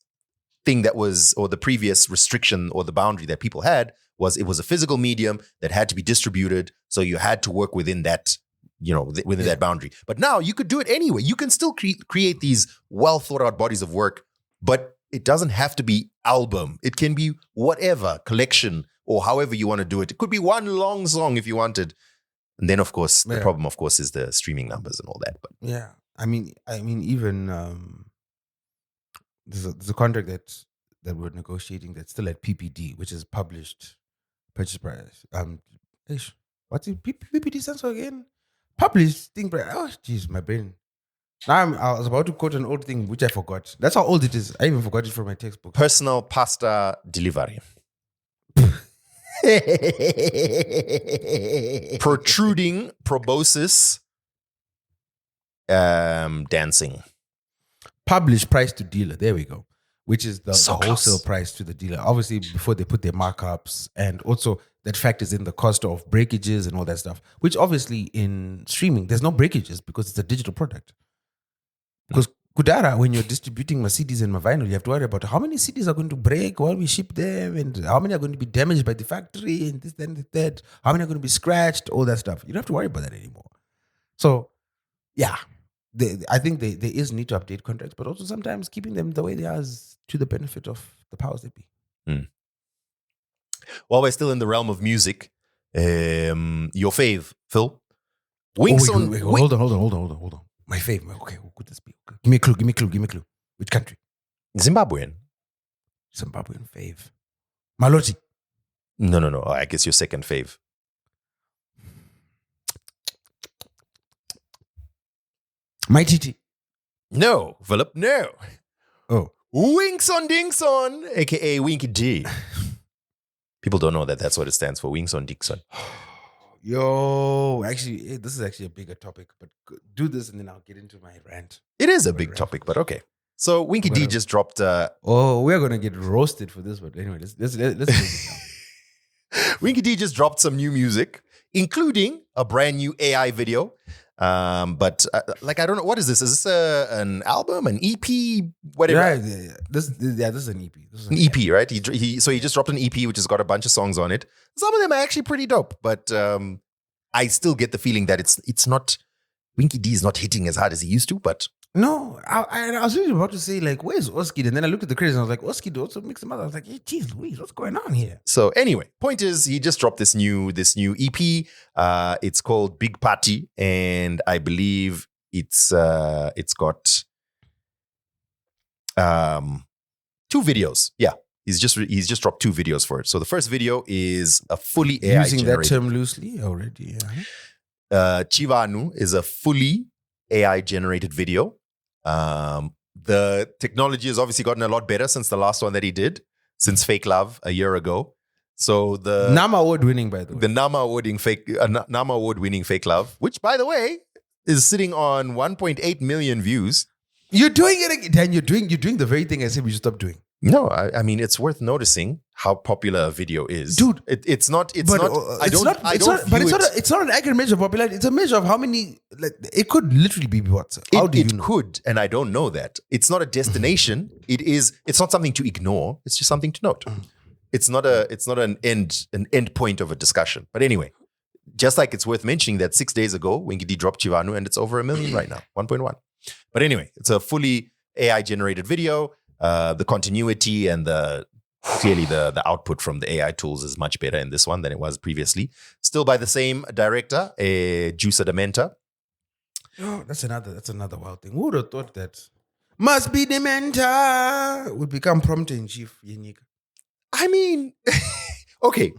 thing that was, or the previous restriction or the boundary that people had was, it was a physical medium that had to be distributed. So you had to work within that, within that boundary. But now you could do it anyway. You can still create these well thought out bodies of work, but it doesn't have to be album. It can be whatever, collection, or however you want to do it. It could be one long song if you wanted. And then, of course, the problem, of course, is the streaming numbers and all that. But yeah, I mean, even there's a contract that we're negotiating that's still at PPD, which is published purchase price. What's it? PPD stands for again? Published thing price. Oh, jeez, my brain. Now I was about to quote an old thing which I forgot. That's how old it is. I even forgot it from my textbook. Personal pasta delivery. Protruding proboscis dancing. Published price to dealer. There we go. Which is the So wholesale close. price to the dealer. Obviously, before they put their markups, and also that factors in the cost of breakages and all that stuff. Which obviously in streaming, there's no breakages because it's a digital product. Because Kudara, when you're distributing my CDs and my vinyl, you have to worry about how many CDs are going to break while we ship them, and how many are going to be damaged by the factory, and this, then that. How many are going to be scratched, all that stuff. You don't have to worry about that anymore. So, yeah, I think there is need to update contracts, but also sometimes keeping them the way they are is to the benefit of the powers that be. While we're still in the realm of music, your fave, Phil. Winks on. Wait, hold on. My fave. Okay, who could this be? Okay. Give me a clue. Which country? Zimbabwean. Zimbabwean fave. Maloti. No. I guess your second fave. My TT. No, Philip, no. Oh. Winks on Dingson, aka Winky D. People don't know that that's what it stands for. Winks on Dixon. Yo, actually, this is actually a bigger topic, but do this and then I'll get into my rant. It is a big topic, but okay. So Winky D just dropped. We're gonna get roasted for this, but anyway, let's break it down. Winky D just dropped some new music, including a brand new AI video. But I don't know, what is this? Is this an album, an EP, whatever? Yeah. This is an EP. This is An EP, right? He just dropped an EP which has got a bunch of songs on it. Some of them are actually pretty dope, but I still get the feeling that it's not, Winky D is not hitting as hard as he used to. But no, I was really about to say, like, where's Oskid? And then I looked at the credits and I was like, Oskid also mixed them up. I was like, hey, geez Louise, what's going on here? so anyway, point is, he just dropped this new EP. It's called Big Party, and I believe it's got 2 videos. Yeah, He's just dropped 2 videos for it. So the first video is a fully AI Using that generated. term loosely already. Yeah. Chivanu is a fully AI generated video. The technology has obviously gotten a lot better since the last one that he did, since Fake Love a year ago. So the NAMA award winning, by the way. the NAMA award winning Fake Love, which by the way is sitting on 1.8 million views. You're doing it again. Dan, you're doing the very thing I said we should stop doing. No, I mean it's worth noticing how popular a video is, Dude. It's not. It's not an accurate measure of popularity. It's a measure of how many. Like, it could literally be what? How do you know? Could, and I don't know that. It's not a destination. It's not something to ignore. It's just something to note. It's not an end point of a discussion. But anyway, just like it's worth mentioning that 6 days ago, Winky D dropped Chivanu, and it's over 1 million right now, 1.1. But anyway, it's a fully AI generated video. The continuity and clearly the output from the AI tools is much better in this one than it was previously. Still by the same director, Juicer Dementa. Oh, that's another wild thing. Who would have thought that must be Dementa would become prompt in chief? Yenika? I mean, okay.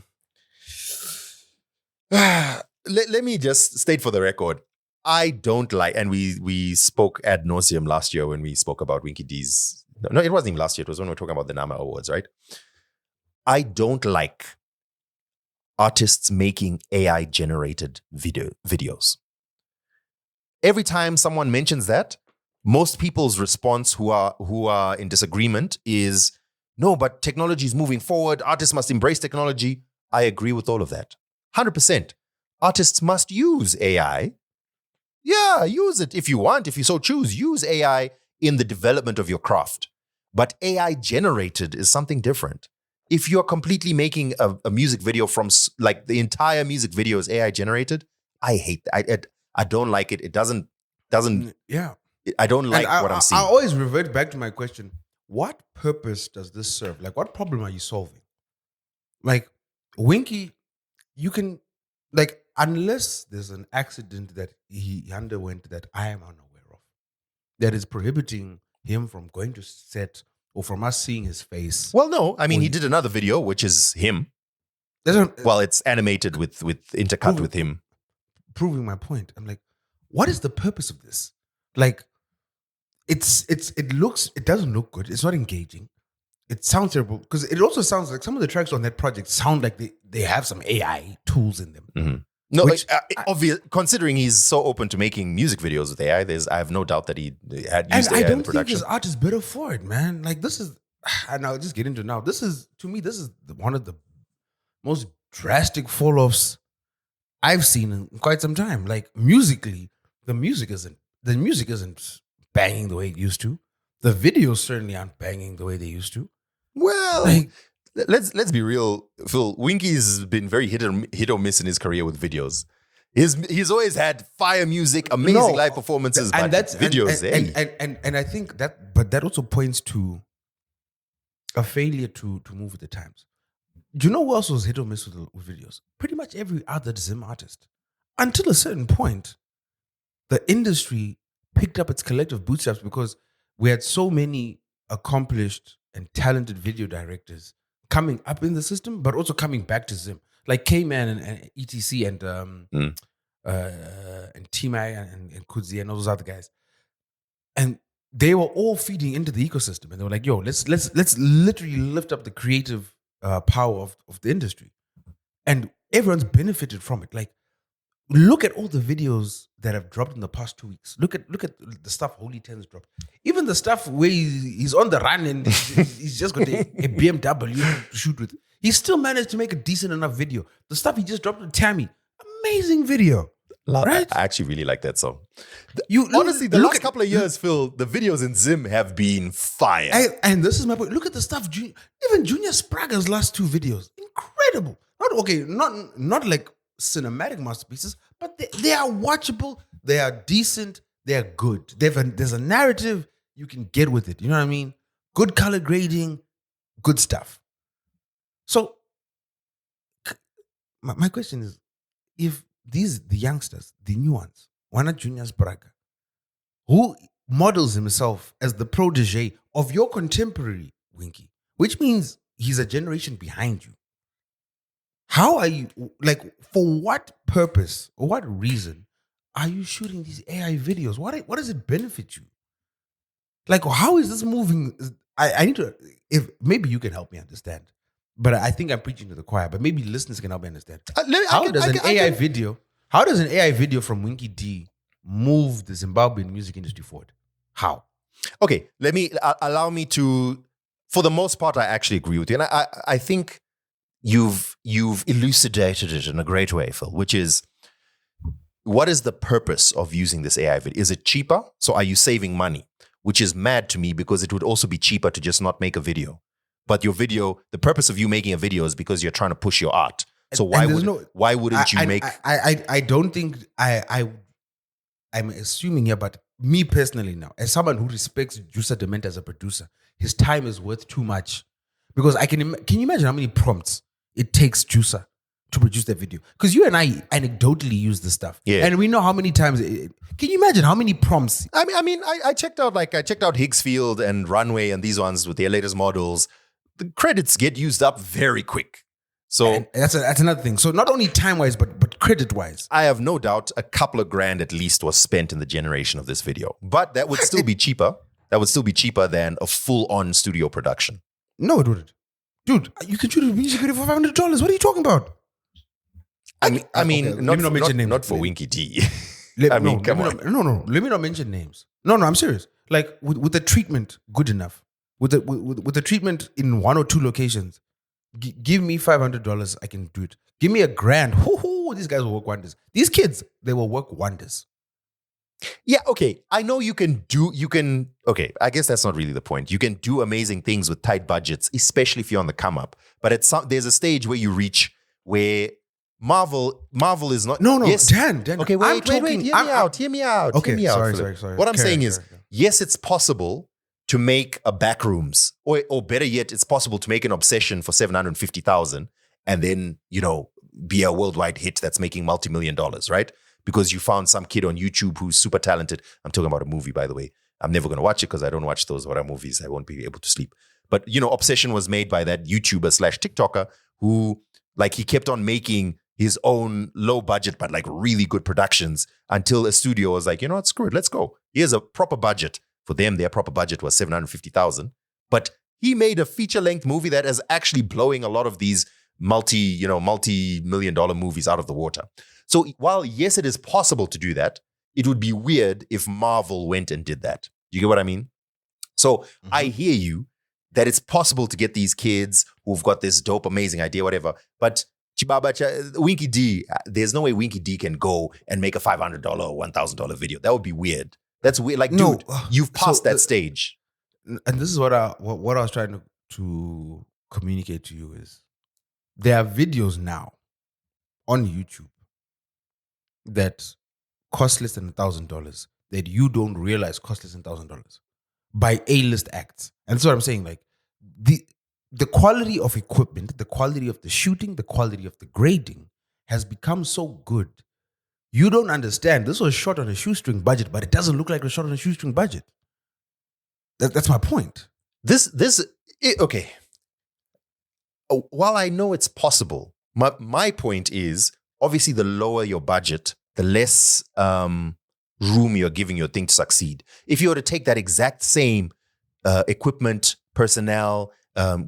Let me just state for the record. I don't like, and we spoke ad nauseum last year when we spoke about Winky D's. No, it wasn't even last year. It was when we were talking about the NAMA Awards, right? I don't like artists making AI generated videos. Every time someone mentions that, most people's response who are in disagreement is, no, but technology is moving forward. Artists must embrace technology. I agree with all of that. 100%. Artists must use AI. Yeah, use it if you want. If you so choose, use AI in the development of your craft. But AI generated is something different. If you're completely making a music video from, like, the entire music video is AI generated, I hate that. I don't like it. It doesn't. Yeah. I don't like what I'm seeing. I always revert back to my question. What purpose does this serve? Like, what problem are you solving? Like, Winky, you can, like, unless there's an accident that he underwent that I am unaware of, that is prohibiting him from going to set or from us seeing his face. Well, no. I mean, he did another video, which is him. Well, it's animated with intercut with him. Proving my point. I'm like, what is the purpose of this? Like, it doesn't look good. It's not engaging. It sounds terrible because it also sounds like some of the tracks on that project sound like they have some AI tools in them. Mm-hmm. No, obvious. Considering he's so open to making music videos with AI, I have no doubt that he had used AI in the production. I don't think his art is better for it, man. Like, this is, and I'll just get into it now. This is one of the most drastic fall-offs I've seen in quite some time. Like, musically, the music isn't banging the way it used to. The videos certainly aren't banging the way they used to. Well, like, let's be real, Phil. Winky's been very hit or miss in his career with videos. He's always had fire music, amazing live performances, but videos. And I think that also points to a failure to move with the times. Do you know who else was hit or miss with videos? Pretty much every other Zim artist. Until a certain point, the industry picked up its collective bootstraps because we had so many accomplished and talented video directors coming up in the system, but also coming back to Zim, like K-Man and ETC and T-Mac and Kudzi and all those other guys, and they were all feeding into the ecosystem, and they were like, "Yo, let's literally lift up the creative power of the industry," and everyone's benefited from it. Like, look at all the videos that have dropped in the past 2 weeks. Look at the stuff Holy Ten's dropped. Even the stuff where he's on the run and he's just got a BMW to shoot with. He still managed to make a decent enough video. The stuff he just dropped with Tammy, amazing video. Right? I actually really like that song. Honestly, the last couple of years, Phil, the videos in Zim have been fire. And this is my point. Look at the stuff. Even Junior Spragga's last 2 videos, incredible. Not like cinematic masterpieces, but they are watchable, they are decent, they are good. There's a narrative you can get with it. You know what I mean? Good color grading, good stuff. So my question is, if the youngsters, the new ones, why not Junior Spragga, who models himself as the protege of your contemporary Winky, which means he's a generation behind you. How are you, like, for what purpose or what reason are you shooting these AI videos? What does it benefit you? Like, how is this moving? I need to, if maybe you can help me understand, but I think I'm preaching to the choir, but maybe listeners can help me understand. How does an AI video from Winky D move the Zimbabwean music industry forward? How? Okay, allow me to, for the most part, I actually agree with you. And I think you've elucidated it in a great way, Phil, which is, what is the purpose of using this AI video? Is it cheaper? So are you saving money? Which is mad to me, because it would also be cheaper to just not make a video. But your video, the purpose of you making a video is because you're trying to push your art. So why wouldn't you make? I don't think I'm assuming here, but me personally now, as someone who respects Juicer Dement as a producer, his time is worth too much. Because can you imagine how many prompts it takes Juicer to produce that video? Because you and I anecdotally use this stuff, and we know how many times. Can you imagine how many prompts? I checked out Higgsfield and Runway and these ones with their latest models. The credits get used up very quick. So and that's another thing. So not only time wise, but credit wise, I have no doubt a couple of grand at least was spent in the generation of this video. But that would still be cheaper. That would still be cheaper than a full-on studio production. No, it wouldn't. Dude, you can shoot a music video for $500. What are you talking about? Not for Winky D. Come on. No. Let me not mention names. No, I'm serious. Like with the treatment, good enough. With the treatment in 1 or 2 locations, give me $500, I can do it. Give me $1,000. These guys will work wonders. These kids, they will work wonders. Yeah, okay. I know okay, I guess that's not really the point. You can do amazing things with tight budgets, especially if you're on the come up. But there's a stage where you reach where Marvel is not. No, yes. Dan. Okay, wait. Hear me out. Okay, hear me out. Sorry. What I'm saying is, yes, it's possible to make a Backrooms, or better yet, it's possible to make an Obsession for $750,000 and then, be a worldwide hit that's making multi-million dollars, right? Because you found some kid on YouTube who's super talented. I'm talking about a movie, by the way. I'm never going to watch it because I don't watch those horror movies. I won't be able to sleep. But, Obsession was made by that YouTuber/TikToker who, he kept on making his own low budget, but really good productions until a studio was like, screw it, let's go. Here's a proper budget. For them, their proper budget was $750,000. But he made a feature-length movie that is actually blowing a lot of these multi-million-dollar movies out of the water. So while, yes, it is possible to do that, it would be weird if Marvel went and did that. You get what I mean? So I hear you that it's possible to get these kids who've got this dope, amazing idea, whatever. But Winky D, there's no way Winky D can go and make a $500 or $1,000 video. That would be weird. That's weird. Dude, you've passed that stage. And this is what I was trying to communicate to you is, there are videos now on YouTube that cost less than $1,000 that you don't realize cost less than $1,000 by A-list acts. And that's what I'm saying. Like the quality of equipment, the quality of the shooting, the quality of the grading has become so good. You don't understand. This was shot on a shoestring budget, but it doesn't look like it was shot on a shoestring budget. That's my point. Okay. While I know it's possible, my point is, obviously, the lower your budget, the less room you're giving your thing to succeed. If you were to take that exact same equipment, personnel,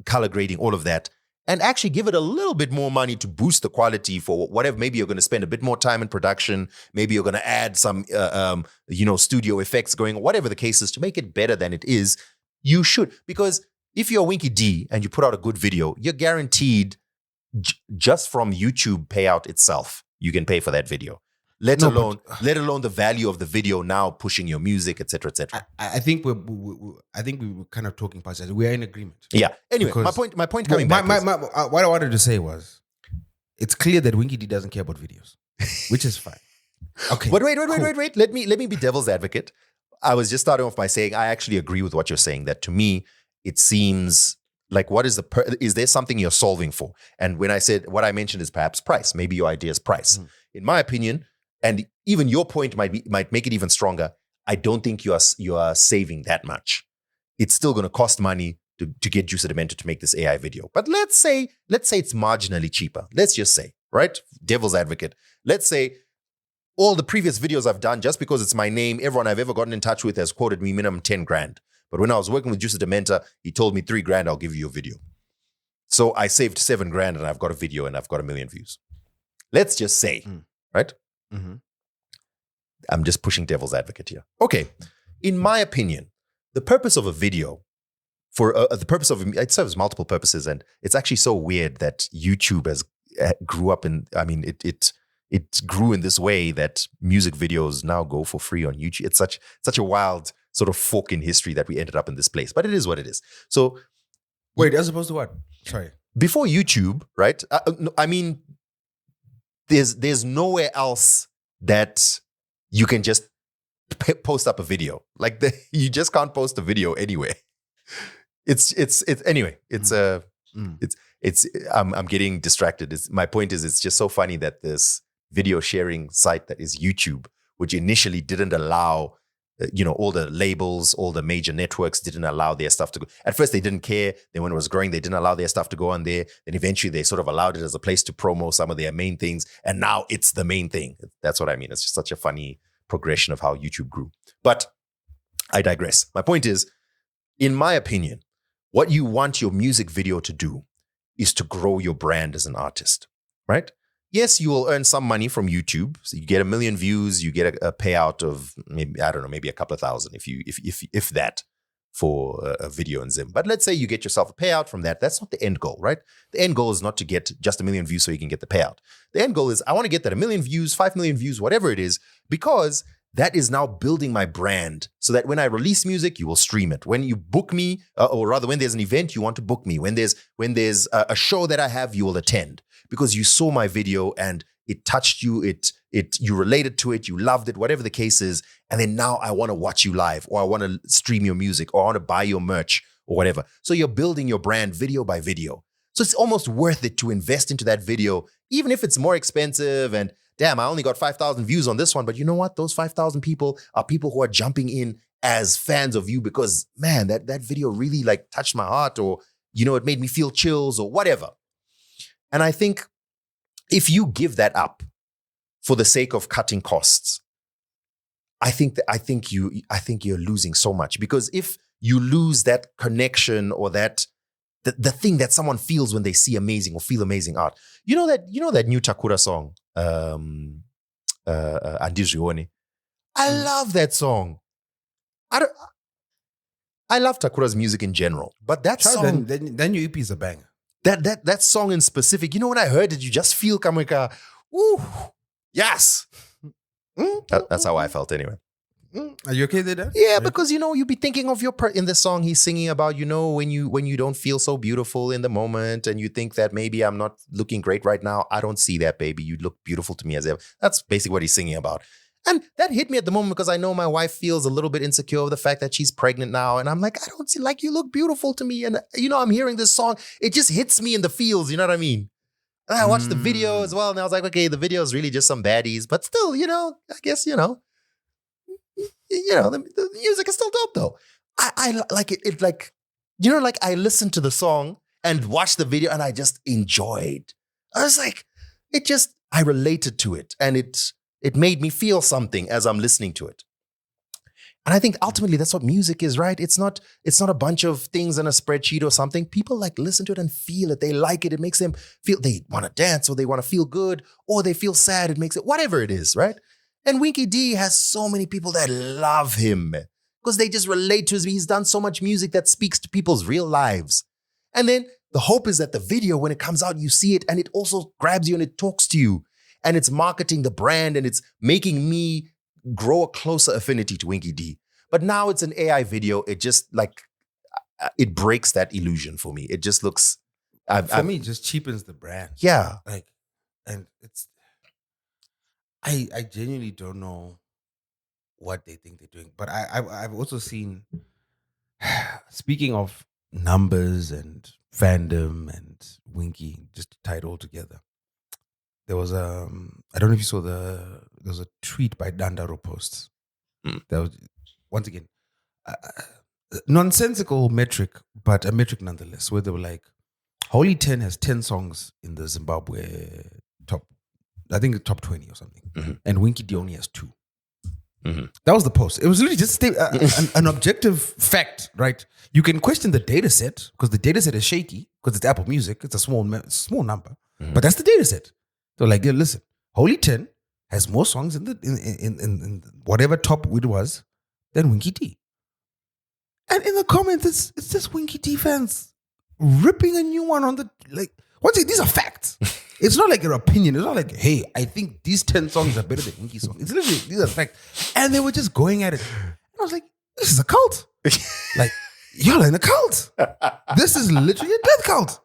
color grading, all of that, and actually give it a little bit more money to boost the quality for whatever, maybe you're going to spend a bit more time in production, maybe you're going to add some, studio effects going, whatever the case is, to make it better than it is, you should. Because if you're Winky D and you put out a good video, you're guaranteed just from YouTube payout itself, you can pay for that video. Let alone the value of the video now pushing your music, et cetera, et cetera. I think we were kind of talking past that. We are in agreement. Yeah. Anyway, my point coming back. What I wanted to say was, it's clear that Winky D doesn't care about videos, which is fine. Okay. But wait. Let me be devil's advocate. I was just starting off by saying I actually agree with what you're saying. That to me, it seems like, what is is there something you're solving for? And when I said what I mentioned is perhaps price, maybe your idea is price. In my opinion, and even your point might make it even stronger, I don't think you are saving that much. It's still going to cost money to get Juice Demento to make this AI video. But let's say it's marginally cheaper. Let's just say, right? Devil's advocate. Let's say all the previous videos I've done, just because it's my name, everyone I've ever gotten in touch with has quoted me minimum 10 grand. But when I was working with Juice Demento, he told me 3 grand, I'll give you a video. So I saved 7 grand and I've got a video and I've got 1 million views. Let's just say, right? Mm-hmm. I'm just pushing devil's advocate here. Okay. In my opinion, the purpose of a video it serves multiple purposes, and it's actually so weird that YouTube grew in this way that music videos now go for free on YouTube. It's such a wild sort of fork in history that we ended up in this place, but it is what it is. So, wait, as opposed to what? Sorry. Before YouTube, right? There's nowhere else that you can just post up a video. Like you just can't post a video anywhere. I'm getting distracted. My point is, it's just so funny that this video sharing site that is YouTube, which initially didn't allow, all the labels, all the major networks didn't allow their stuff to go. At first, they didn't care. Then when it was growing, they didn't allow their stuff to go on there. Then eventually, they sort of allowed it as a place to promo some of their main things. And now it's the main thing. That's what I mean. It's just such a funny progression of how YouTube grew. But I digress. My point is, in my opinion, what you want your music video to do is to grow your brand as an artist, right? Yes, you will earn some money from YouTube. So you get 1 million views, you get a payout of maybe a couple of thousand, if that, for a video in Zim. But let's say you get yourself a payout from that. That's not the end goal, right? The end goal is not to get just 1 million views so you can get the payout. The end goal is, I want to get that 1 million views, 5 million views, whatever it is, because that is now building my brand so that when I release music, you will stream it. When you book me, or rather when there's an event, you want to book me. When there's a show that I have, you will attend because you saw my video and it touched you, you related to it, you loved it, whatever the case is. And then now I want to watch you live, or I want to stream your music, or I want to buy your merch or whatever. So you're building your brand video by video. So it's almost worth it to invest into that video, even if it's more expensive and damn, I only got 5,000 views on this one. But you know what? Those 5,000 people are people who are jumping in as fans of you because, man, that video really like touched my heart, or, it made me feel chills or whatever. And I think if you give that up for the sake of cutting costs, I think you're losing so much, because if you lose that connection or that the thing that someone feels when they see amazing or feel amazing art, you know that new Takura song, Andizrione. I love that song. I love Takura's music in general, but that song, then your EP is a banger. That song in specific, when I heard it, you just feel kameka, ooh, yes. That's how I felt anyway. Are you okay there? Yeah, because you be thinking of in the song he's singing about, when you don't feel so beautiful in the moment and you think that maybe I'm not looking great right now. I don't see that, baby. You look beautiful to me as ever. That's basically what he's singing about. And that hit me at the moment because I know my wife feels a little bit insecure of the fact that she's pregnant now. And I'm like, I don't see, like, you look beautiful to me. And, I'm hearing this song. It just hits me in the feels. You know what I mean? And I watched the video as well. And I was like, okay, the video is really just some baddies. But still, I guess, the music is still dope though. I like it. It like, like I listened to the song and watched the video and I just enjoyed. I was like, I related to it, and it made me feel something as I'm listening to it. And I think ultimately that's what music is, right? It's not a bunch of things in a spreadsheet or something. People like listen to it and feel it. They like it. It makes them feel they want to dance, or they want to feel good, or they feel sad. It makes it whatever it is, right? And Winky D has so many people that love him because they just relate to him. He's done so much music that speaks to people's real lives. And then the hope is that the video, when it comes out, you see it and it also grabs you and it talks to you. And it's marketing the brand and it's making me grow a closer affinity to Winky D. But now it's an AI video. It just it breaks that illusion for me. It just looks... For me, it just cheapens the brand. Yeah. And it's... I genuinely don't know what they think they're doing. But I've also seen, speaking of numbers and fandom and Winky, just to tie it all together, there was I don't know if you saw there was a tweet by Dandaro Posts. That was, once again, nonsensical metric, but a metric nonetheless, where they were like, Holy 10 has 10 songs in the Zimbabwe top 20 or something. And Winky D only has 2. That was the post. It was literally just an objective fact, right? You can question the data set because the data set is shaky because it's Apple Music. It's a small number, but that's the data set. So like, yeah, listen, Holy 10 has more songs in whatever top it was than Winky D. And in the comments, it's just Winky D fans ripping a new one on the, like, once again, these are facts. It's not like your opinion. It's not like, hey, I think these 10 songs are better than Winky's songs. It's literally, these are facts. And they were just going at it. And I was like, this is a cult. Like, y'all are in a cult. This is literally a death cult.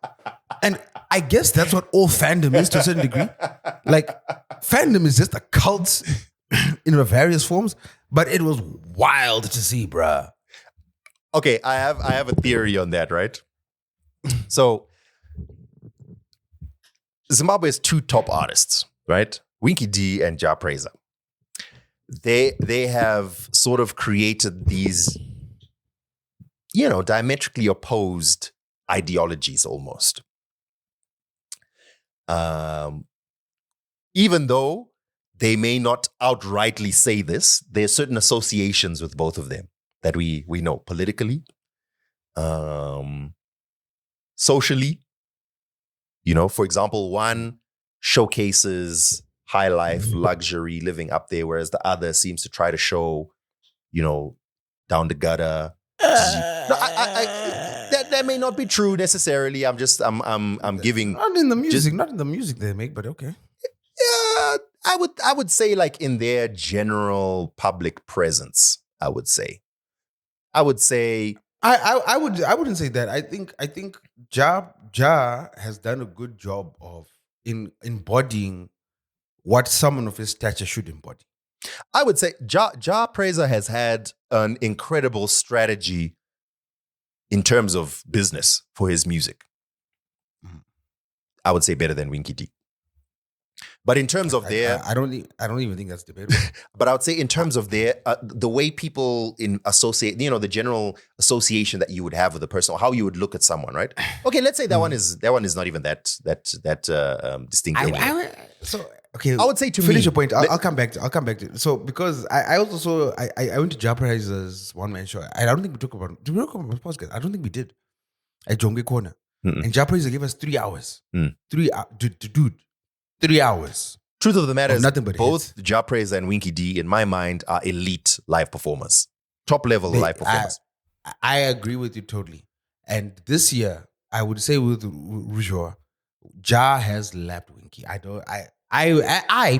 And I guess that's what all fandom is to a certain degree. Like, fandom is just a cult in various forms. But it was wild to see, bruh. Okay, I have a theory on that, right? So Zimbabwe has 2 top artists, right? Winky D and Ja Praiser. They have sort of created these, diametrically opposed ideologies almost. Even though they may not outrightly say this, there are certain associations with both of them that we know politically, socially. For example, one showcases high life, luxury, living up there, whereas the other seems to try to show, down the gutter. No, that may not be true necessarily. I'm giving not in the music they make, but okay. Yeah, I would say like in their general public presence. I wouldn't say. I wouldn't say that. I think Ja has done a good job of embodying what someone of his stature should embody. I would say Ja Praiser has had an incredible strategy in terms of business for his music. I would say better than Winky D. But in terms of I don't even think that's debatable. But I would say in terms of their the way people associate, the general association that you would have with a person, or how you would look at someone, right? Okay, let's say that one is not even that distinct. I would say to finish me, your point. I'll come back to it. So because I also saw I went to Ja Praiser's one man show. I don't think we talked about. Did we talk about podcast? I don't think we did. At Jonge Corner, and Ja Praiser gave us 3 hours. 3 hours, dude. 3 hours. Truth of the matter is, nothing but both Ja Praiser and Winky D, in my mind, are elite live performers, top level live performers. I agree with you totally. And this year, I would say with Rujor, Ja has lapped Winky. I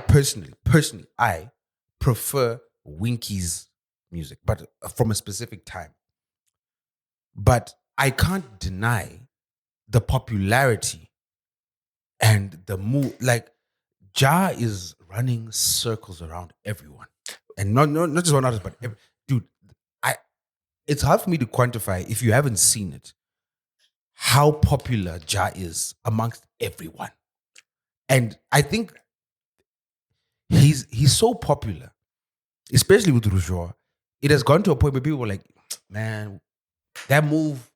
personally, I prefer Winky's music, but from a specific time. But I can't deny the popularity and the move. Like, Ja is running circles around everyone, and not just one artist, but dude. It's hard for me to quantify, if you haven't seen it, how popular Ja is amongst everyone. And I think he's so popular, especially with Rujor. It has gone to a point where people were like, man, that move,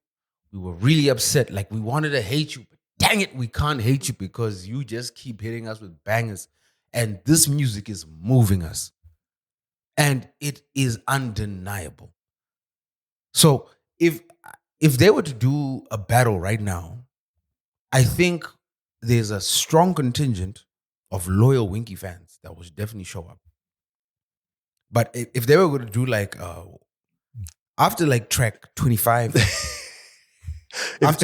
we were really upset. Like, we wanted to hate you, but dang it, we can't hate you because you just keep hitting us with bangers. And this music is moving us. And it is undeniable. So if they were to do a battle right now, I think there's a strong contingent of loyal Winky fans that would definitely show up. But if they were going to do like after like track 25, if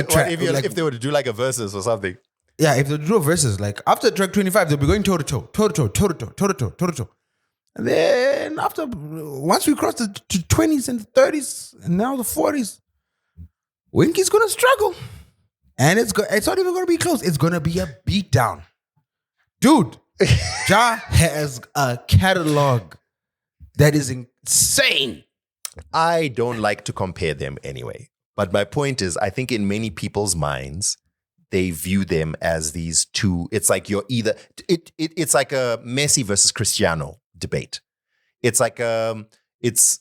they were to do like a versus or something, yeah, if they do a versus, like after track 25, they'll be going toe to toe. And then once we cross the 20s and the 30s and now the 40s, Winky's gonna struggle, and it's not even gonna be close. It's gonna be a beatdown, dude. Ja has a catalog that is insane. I don't like to compare them anyway, but my point is, I think in many people's minds, they view them as these two. It's like you're either it's like a Messi versus Cristiano debate. It's like it's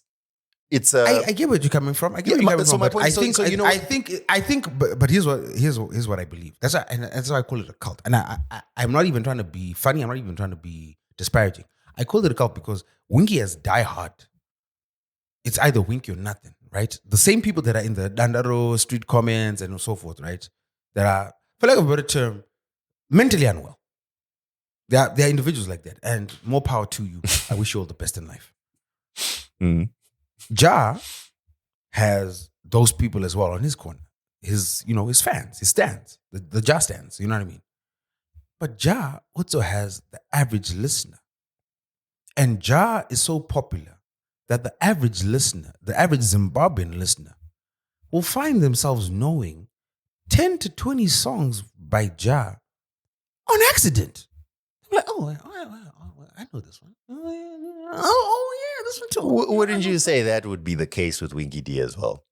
it's I get where you're coming from. I get where you're coming so from. my But point- I so- think, so you know- I think, but here's what I believe. That's why I call it a cult. And I'm not even trying to be funny. I'm not even trying to be disparaging. I call it a cult because Winky has die hard. It's either Winky or nothing, right? The same people that are in the Dandaro street comments and so forth, right? That are, for lack of a better term, mentally unwell. There are individuals like that, and more power to you. I wish you all the best in life. Mm. Ja has those people as well on his corner. His fans, his stands, the Ja stands, you know what I mean? But Ja also has the average listener. And Ja is so popular that the average listener, the average Zimbabwean listener, will find themselves knowing 10 to 20 songs by Ja on accident. Like, I know this one. Oh yeah, this one too. Wouldn't you say that would be the case with Winky D as well?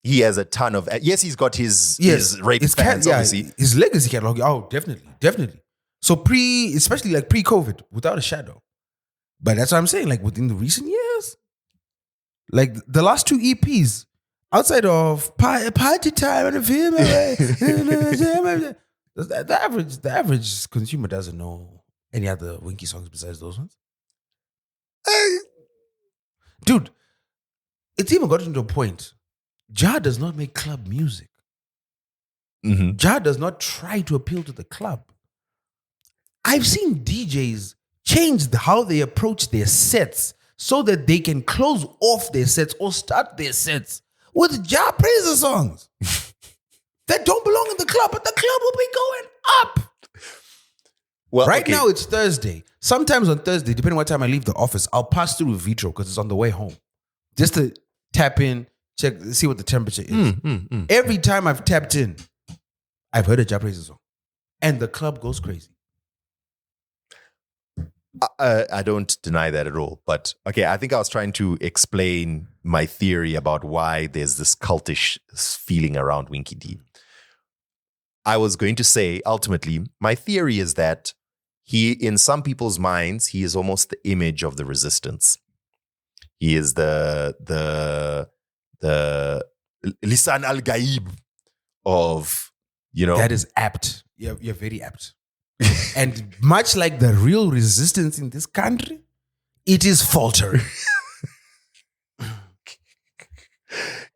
He has a ton of... Yes, he's got his rape fans, obviously. His legacy catalog. Oh, definitely. So especially like pre-COVID, without a shadow. But that's what I'm saying. Like within the recent years, like the last 2 EPs, outside of Party Time and the film, the average consumer doesn't know any other Winky songs besides those ones. Dude, it's even gotten to a point. Ja does not make club music. Mm-hmm. Ja does not try to appeal to the club. I've seen DJs change how they approach their sets so that they can close off their sets or start their sets with Ja praiser songs that don't belong in the club, but the club will be going up. Well, Right okay. now, it's Thursday. Sometimes on Thursday, depending on what time I leave the office, I'll pass through Vitro because it's on the way home. Just to tap in, check, see what the temperature is. Every time I've tapped in, I've heard a Ja praiser song. And the club goes crazy. I don't deny that at all. But okay, I think I was trying to explain my theory about why there's this cultish feeling around Winky D. I was going to say, ultimately, my theory is that he, in some people's minds, he is almost the image of the resistance. He is the Lisan al-Gaib of, That is apt. You're very apt. And much like the real resistance in this country, it is faltering.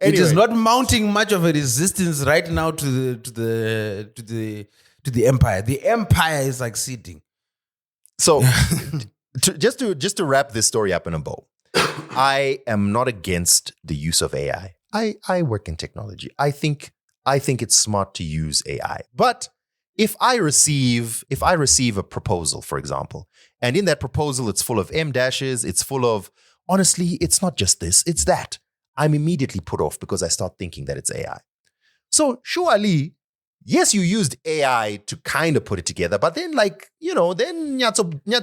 It is not mounting much of a resistance right now to the empire. The empire is like sitting. So, just to wrap this story up in a bow, I am not against the use of AI. I work in technology. I think it's smart to use AI. But if I receive a proposal, for example, and in that proposal it's full of M dashes, it's full of, honestly, it's not just this, it's that, I'm immediately put off because I start thinking that it's AI. So surely, yes, you used AI to kind of put it together, but then then you have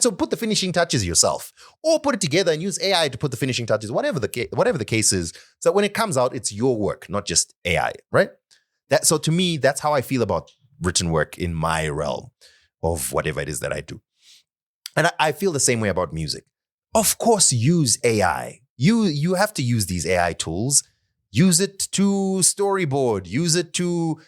to put the finishing touches yourself, or put it together and use AI to put the finishing touches, whatever the case is, so that when it comes out, it's your work, not just AI, right? So to me, that's how I feel about written work in my realm of whatever it is that I do. And I feel the same way about music. Of course, use AI. You have to use these AI tools. Use it to storyboard. Use it to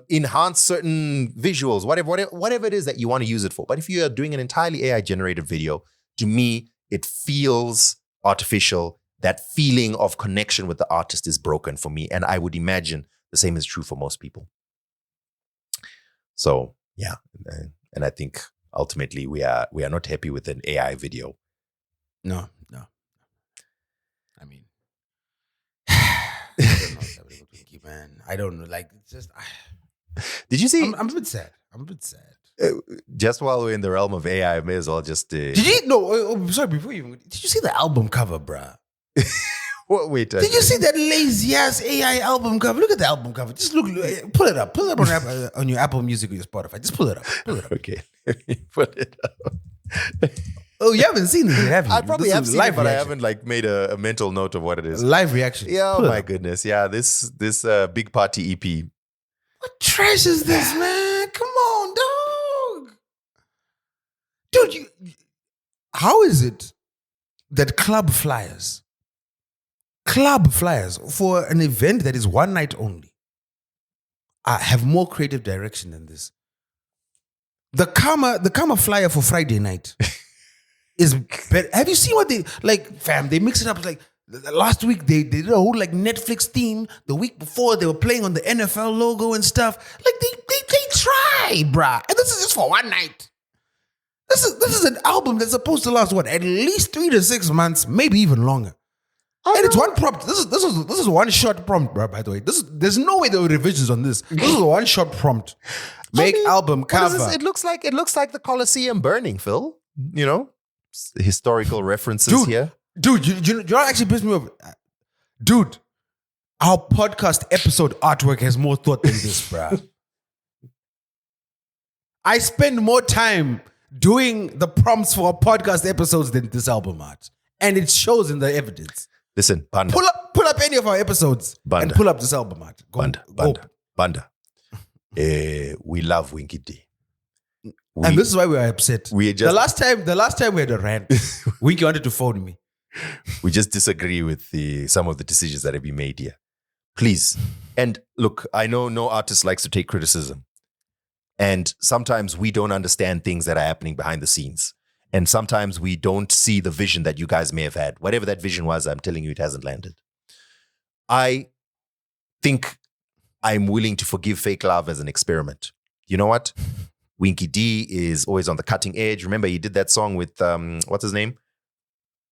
enhance certain visuals, whatever it is that you want to use it for. But if you are doing an entirely AI-generated video, to me, it feels artificial. That feeling of connection with the artist is broken for me. And I would imagine the same is true for most people. So, yeah. And I think ultimately we are not happy with an AI video. No. I mean, I don't know what's happening with Winky, man. I don't know. Like, it's just... Did you see? I'm a bit sad. Just while we're in the realm of AI, I may as well just... Did you... No, sorry, before you... Did you see the album cover, bruh? Wait. Did you see that lazy-ass AI album cover? Look at the album cover. Just look, pull it up. Pull it up on your Apple Music or your Spotify. Just pull it up. Okay. Let me put it up. Oh, you haven't seen it, have you? I probably have seen it, but reaction. I haven't made a mental note of what it is. Live reaction. Yeah, oh Pull it my up. goodness. Yeah, this Big Party EP. What trash is this, man? Come on, dog. Dude, how is it that club flyers club flyers for an event that is one night only have more creative direction than this. The Karma flyer for Friday night is better. Have you seen what they like, fam? They mix it up. It's like last week they did a whole like Netflix theme. The week before they were playing on the NFL logo and stuff. Like they try, bruh. And this is just for one night. This is an album that's supposed to last what, at least 3 to 6 months, maybe even longer. And it's one prompt. This is one shot prompt, bro. By the way, there's no way there were revisions on this. This is a one shot prompt. Make album cover. It looks like the Colosseum burning, Phil. You know, historical references here. Dude, you know what actually pissed me off? Dude, our podcast episode artwork has more thought than this, bro. I spend more time doing the prompts for our podcast episodes than this album art, and it shows in the evidence. Listen, Banda. Pull up any of our episodes and pull up this album art. Banda. We love Winky D. And this is why we are upset. The last time we had a rant, Winky wanted to phone me. We just disagree with some of the decisions that have been made here. Please. And look, I know no artist likes to take criticism. And sometimes we don't understand things that are happening behind the scenes. And sometimes we don't see the vision that you guys may have had. Whatever that vision was, I'm telling you, it hasn't landed. I think I'm willing to forgive fake love as an experiment. You know what? Winky D is always on the cutting edge. Remember, he did that song with, what's his name?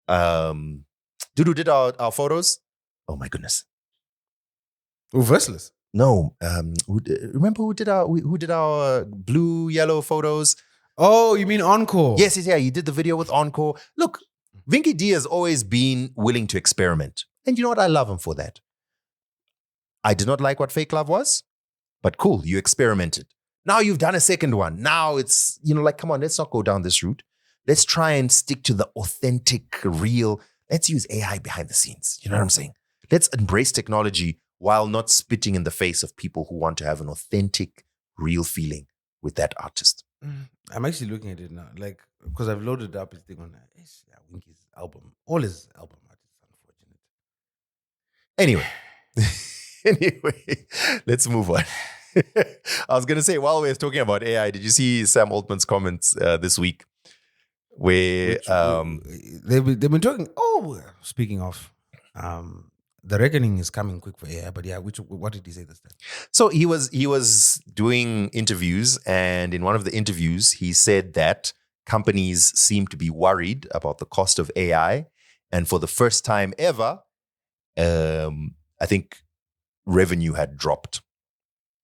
Dude who did our photos? Oh my goodness. Verseless. No. Remember who did our blue, yellow photos? Oh, you mean Encore? Yes, yeah. He did the video with Encore. Look, Winky D has always been willing to experiment. And you know what? I love him for that. I did not like what Fake Love was, but cool, you experimented. Now you've done a second one. Now it's, like, come on, let's not go down this route. Let's try and stick to the authentic, real. Let's use AI behind the scenes. You know what I'm saying? Let's embrace technology while not spitting in the face of people who want to have an authentic, real feeling with that artist. I'm actually looking at it now, like, because I've loaded up his thing on Winky's album. All his album art is unfortunate. Anyway, let's move on. I was going to say, while we're talking about AI, did you see Sam Altman's comments this week? Where they've been talking. Oh, speaking of, the reckoning is coming quick for AI. But yeah, what did he say this time? So he was doing interviews, and in one of the interviews, he said that companies seem to be worried about the cost of AI, and for the first time ever, I think revenue had dropped.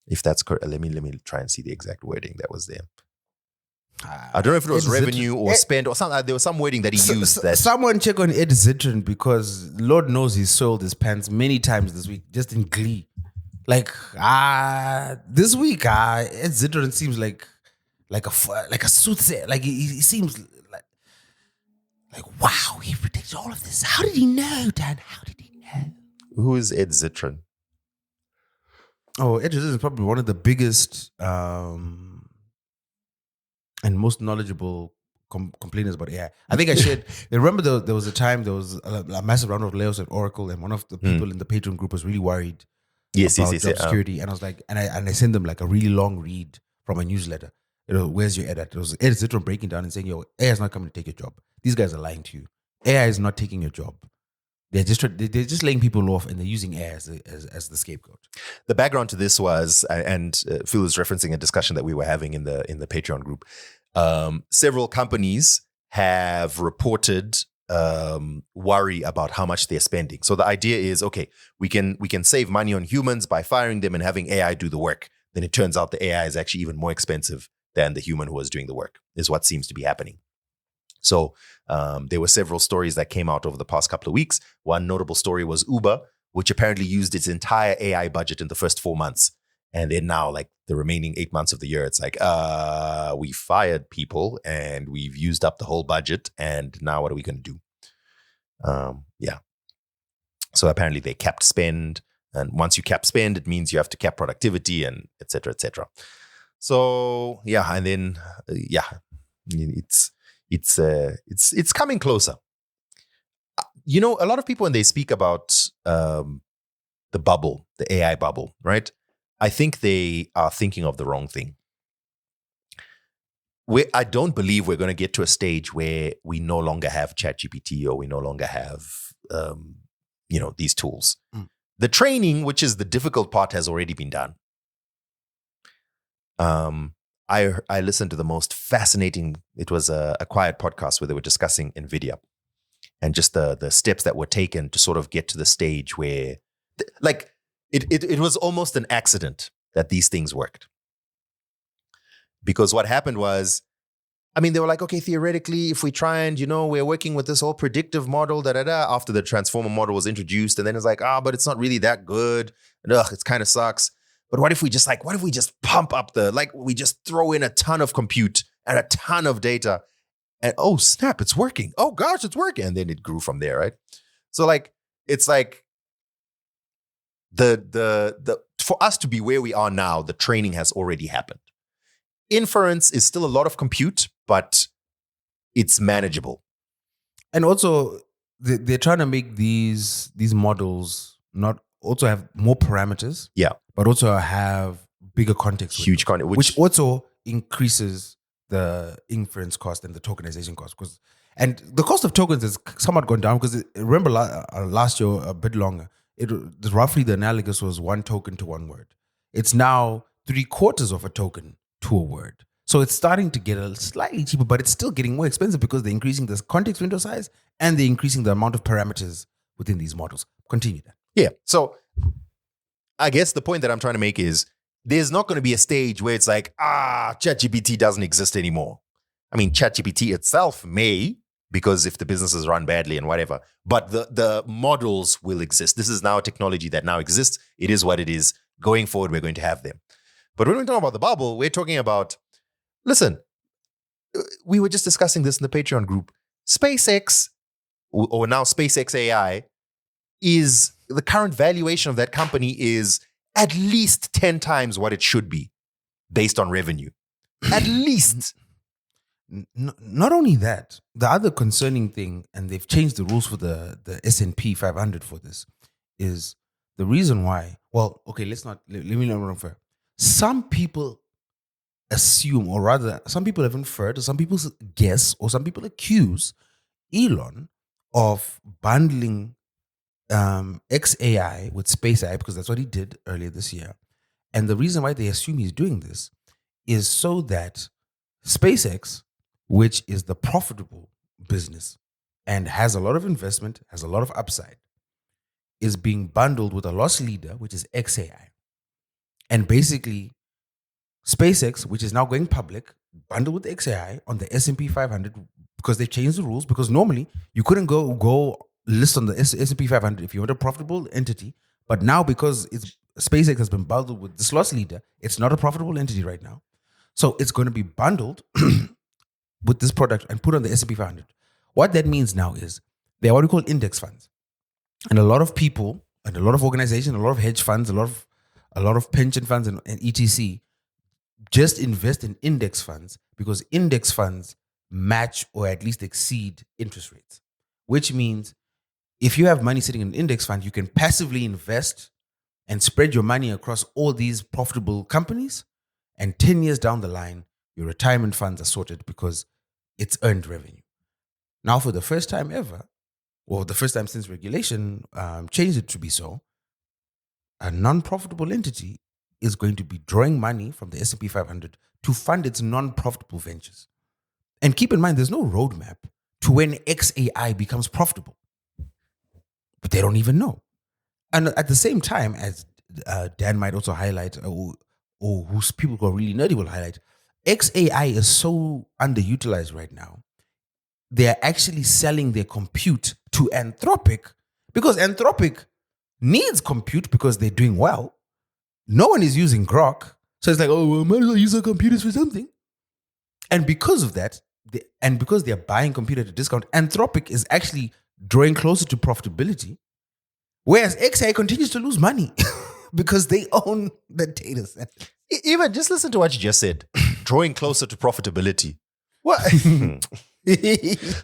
If that's correct, let me try and see the exact wording that was there. I don't know if it was revenue or spend or something. There was some wording that he used. That someone check on Ed Zitron, because Lord knows he sold his pants many times this week, just in glee. Like this week, Ed Zitron seems like a soothsayer. Like he seems like wow, he predicted all of this. How did he know, Dan? How did he know? Who is Ed Zitron? Oh, Ed Zitron is probably one of the biggest and most knowledgeable complainers about AI. I think I shared. Remember, there was a time there was a massive round of layoffs at Oracle, and one of the people in the Patreon group was really worried about job security. And I was like, and I sent them like a really long read from a newsletter. Where's your edit? It was Ed Zitron breaking down and saying, "Yo, AI is not coming to take your job. These guys are lying to you. AI is not taking your job. They're just laying people off, and they're using AI as the scapegoat." The background to this was, and Phil is referencing a discussion that we were having in the Patreon group. Several companies have reported worry about how much they're spending. So the idea is, okay, we can save money on humans by firing them and having AI do the work. Then it turns out the AI is actually even more expensive than the human who was doing the work, is what seems to be happening. So there were several stories that came out over the past couple of weeks. One notable story was Uber, which apparently used its entire AI budget in the first 4 months. And then now, like the remaining 8 months of the year, it's like, we fired people and we've used up the whole budget. And now what are we going to do? Yeah. So apparently they capped spend. And once you cap spend, it means you have to cap productivity and et cetera, et cetera. So, yeah. And then, it's coming closer. A lot of people, when they speak about the bubble, the AI bubble, right? I think they are thinking of the wrong thing. I don't believe we're going to get to a stage where we no longer have ChatGPT or we no longer have, these tools. The training, which is the difficult part, has already been done. I listened to the most fascinating, it was a quiet podcast where they were discussing NVIDIA and just the steps that were taken to sort of get to the stage where, it was almost an accident that these things worked. Because what happened was, they were like, okay, theoretically, if we try and, we're working with this whole predictive model, after the transformer model was introduced, and then it's like, but it's not really that good. And it kind of sucks. But what if we just pump up we just throw in a ton of compute and a ton of data and oh snap, it's working. Oh gosh, it's working. And then it grew from there, right? So it's like the for us to be where we are now, the training has already happened. Inference is still a lot of compute, but it's manageable. And also, they're trying to make these models not also have more parameters, but also have bigger context, huge context, which also increases the inference cost and the tokenization cost. And the cost of tokens has somewhat gone down because remember last year, a bit longer, roughly the analogous was 1 token to 1 word. It's now 3/4 of a token to a word. So it's starting to get a slightly cheaper, but it's still getting more expensive because they're increasing the context window size and they're increasing the amount of parameters within these models. Continue that. Yeah. So I guess the point that I'm trying to make is there's not going to be a stage where it's like, ChatGPT doesn't exist anymore. ChatGPT itself may, because if the businesses run badly and whatever, but the models will exist. This is now a technology that now exists. It is what it is. Going forward, we're going to have them. But when we talk about the bubble, we're talking about, listen, we were just discussing this in the Patreon group. SpaceX, or now SpaceX AI, is the current valuation of that company is at least 10 times what it should be based on revenue. At least. Not only that, the other concerning thing, and they've changed the rules for the S&P 500 for this, is the reason why. Well, okay, let me not run fair. Some people assume, or rather, some people have inferred, or some people guess, or some people accuse Elon of bundling XAI with SpaceX because that's what he did earlier this year. And the reason why they assume he's doing this is so that SpaceX, which is the profitable business and has a lot of investment, has a lot of upside, is being bundled with a loss leader, which is XAI. And basically, SpaceX, which is now going public, bundled with XAI on the S&P 500 because they've changed the rules. Because normally you couldn't go list on the S&P 500 if you were a profitable entity. But now because SpaceX has been bundled with this loss leader, it's not a profitable entity right now. So it's going to be bundled with this product and put on the S&P 500. What that means now is they are what we call index funds. And a lot of people and a lot of organizations, a lot of hedge funds, a lot of pension funds and etc. just invest in index funds because index funds match or at least exceed interest rates, which means if you have money sitting in an index fund, you can passively invest and spread your money across all these profitable companies. And 10 years down the line, your retirement funds are sorted because it's earned revenue. Now, for the first time ever, or the first time since regulation changed it to be so, a non-profitable entity is going to be drawing money from the S&P 500 to fund its non-profitable ventures. And keep in mind, there's no roadmap to when XAI becomes profitable. But they don't even know. And at the same time, as Dan might also highlight, or whose people who are really nerdy will highlight, XAI is so underutilized right now. They are actually selling their compute to Anthropic because Anthropic needs compute because they're doing well. No one is using Grok. So it's like, might as well use our computers for something. And because of that, because they're buying compute at a discount, Anthropic is actually drawing closer to profitability, whereas XAI continues to lose money because they own the data set. Even just listen to what you just said. Drawing closer to profitability. What?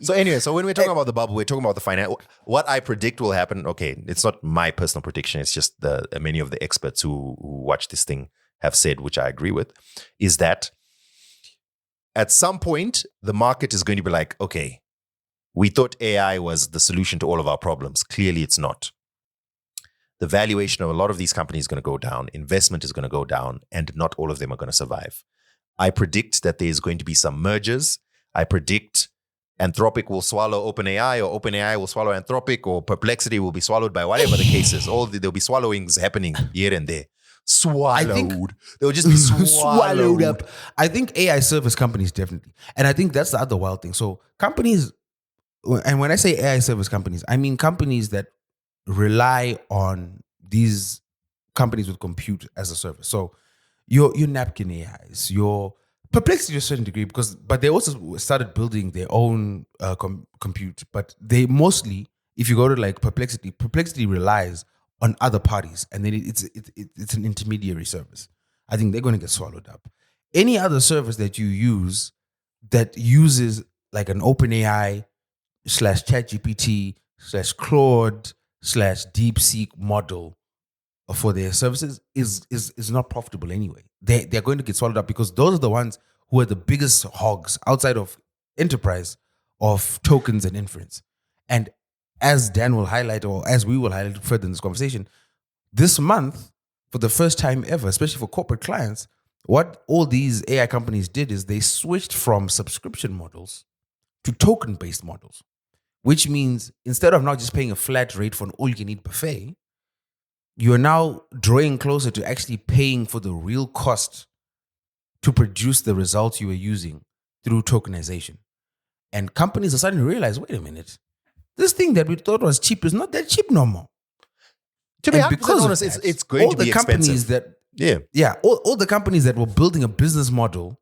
So anyway, so when we're talking about the bubble, we're talking about the finance. What I predict will happen. Okay, it's not my personal prediction. It's just the many of the experts who watch this thing have said, which I agree with, is that at some point the market is going to be like, okay, we thought AI was the solution to all of our problems. Clearly, it's not. The valuation of a lot of these companies is going to go down. Investment is going to go down, and not all of them are going to survive. I predict that there's going to be some mergers. I predict Anthropic will swallow OpenAI, or OpenAI will swallow Anthropic, or Perplexity will be swallowed by whatever the case is. There'll be swallowings happening here and there. Swallowed. They'll just be swallowed up. I think AI service companies definitely. And I think that's the other wild thing. So companies, and when I say AI service companies, I mean companies that rely on these companies with compute as a service. So your napkin AIs, your Perplexity to a certain degree, but they also started building their own compute. But they mostly, if you go to like Perplexity relies on other parties, and then it's an intermediary service. I think they're going to get swallowed up. Any other service that you use that uses like an OpenAI / ChatGPT / Claude / DeepSeek model for their services is not profitable anyway. They're going to get swallowed up because those are the ones who are the biggest hogs outside of enterprise of tokens and inference. And as Dan will highlight, or as we will highlight further in this conversation, this month, for the first time ever, especially for corporate clients, what all these AI companies did is they switched from subscription models to token-based models, which means instead of now just paying a flat rate for an all-you-can-eat buffet, you are now drawing closer to actually paying for the real cost to produce the results you are using through tokenization. And companies are starting to realize, wait a minute, this thing that we thought was cheap is not that cheap no more. To be And because honest, it's going to be expensive. All the companies that were building a business model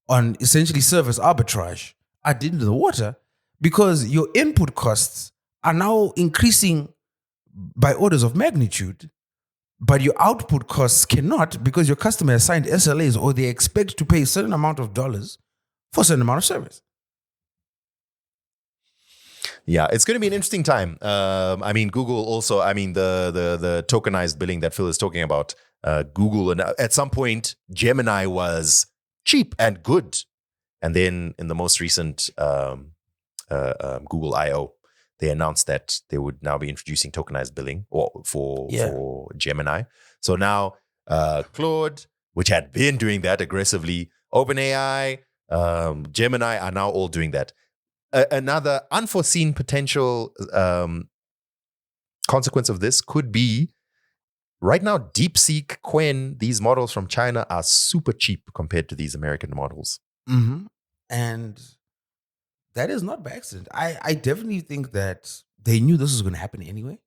on essentially service arbitrage are dead into the water because your input costs are now increasing by orders of magnitude, but your output costs cannot because your customer has signed SLAs or they expect to pay a certain amount of dollars for a certain amount of service. Yeah, it's going to be an interesting time. I mean, Google also, I mean, the tokenized billing that Phil is talking about, Google, and at some point, Gemini was cheap and good. And then in the most recent Google I.O., they announced that they would now be introducing tokenized billing for Gemini. So now Claude, which had been doing that aggressively, OpenAI, Gemini are now all doing that. Another unforeseen potential consequence of this could be right now, DeepSeek, Quen, these models from China are super cheap compared to these American models. Mm-hmm. And that is not by accident. I definitely think that they knew this was going to happen anyway.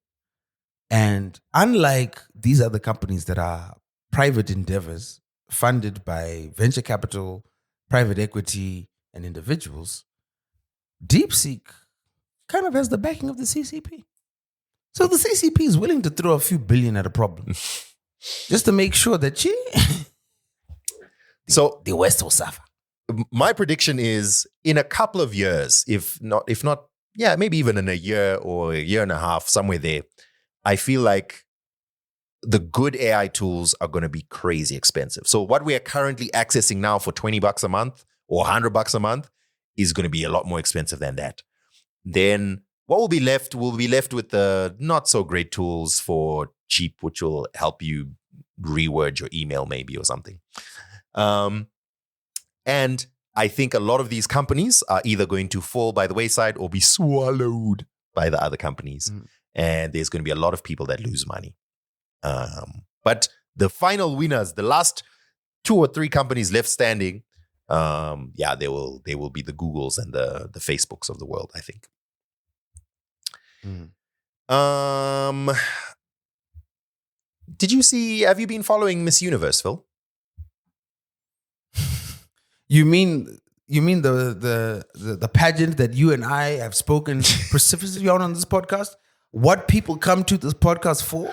And unlike these other companies that are private endeavors funded by venture capital, private equity, and individuals, DeepSeek kind of has the backing of the CCP. So the CCP is willing to throw a few billion at a problem just to make sure that the West will suffer. My prediction is in a couple of years, if not, maybe even in a year or a year and a half, somewhere there, I feel like the good AI tools are going to be crazy expensive. So what we are currently accessing now for $20 a month or $100 a month is going to be a lot more expensive than that. Then what will be left? We'll be left with the not so great tools for cheap, which will help you reword your email maybe or something. And I think a lot of these companies are either going to fall by the wayside or be swallowed by the other companies. And there's going to be a lot of people that lose money. But the final winners, the last 2 or 3 companies left standing, they will be the Googles and the Facebooks of the world, I think. Have you been following Miss Universe, Phil? You mean the pageant that you and I have spoken precipitously on this podcast? What people come to this podcast for?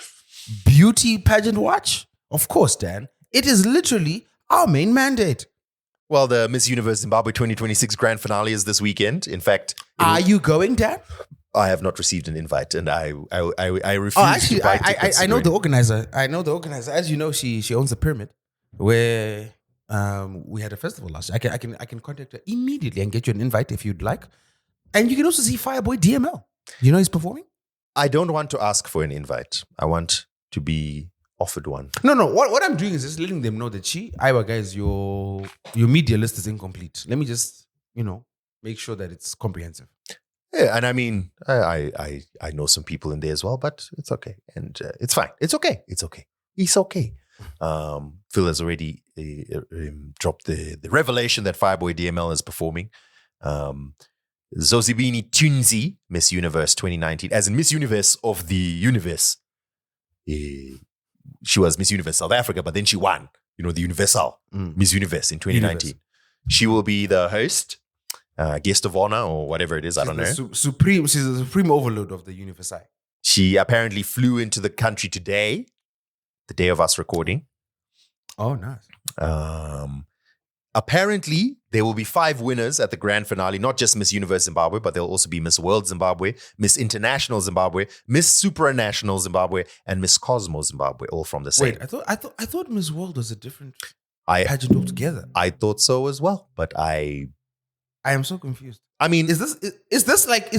Beauty pageant watch? Of course, Dan. It is literally our main mandate. Well, the Miss Universe Zimbabwe 2026 grand finale is this weekend. In fact, Are you going, Dad? I have not received an invite, and I refuse Oh, actually, to buy tickets. I know the organizer. I know the organizer. As you know, she owns the Pyramid, where we had a festival last year. I can contact her immediately and get you an invite if you'd like. And you can also see Fireboy DML. You know he's performing? I don't want to ask for an invite. I want to be offered one. No. What I'm doing is just letting them know that Iowa guys, your media list is incomplete. Let me just, make sure that it's comprehensive. Yeah, and I mean, I know some people in there as well, but it's okay, and it's fine. It's okay. It's okay. It's okay. Phil has already dropped the revelation that Fireboy DML is performing. Zozibini Tunzi, Miss Universe 2019, as in Miss Universe of the Universe. She was Miss Universe South Africa, but then she won, the Universal Miss Universe in 2019. Universe. She will be the host, guest of honor, or whatever it is. I don't know. She's the supreme overload of the Universe. She apparently flew into the country today, the day of us recording. Oh, nice. Apparently, there will be 5 winners at the grand finale, not just Miss Universe Zimbabwe, but there'll also be Miss World Zimbabwe, Miss International Zimbabwe, Miss Supranational Zimbabwe, and Miss Cosmo Zimbabwe, all from the same. Wait, I thought Miss World was a different pageant altogether. I thought so as well, but I am so confused. I mean, is this like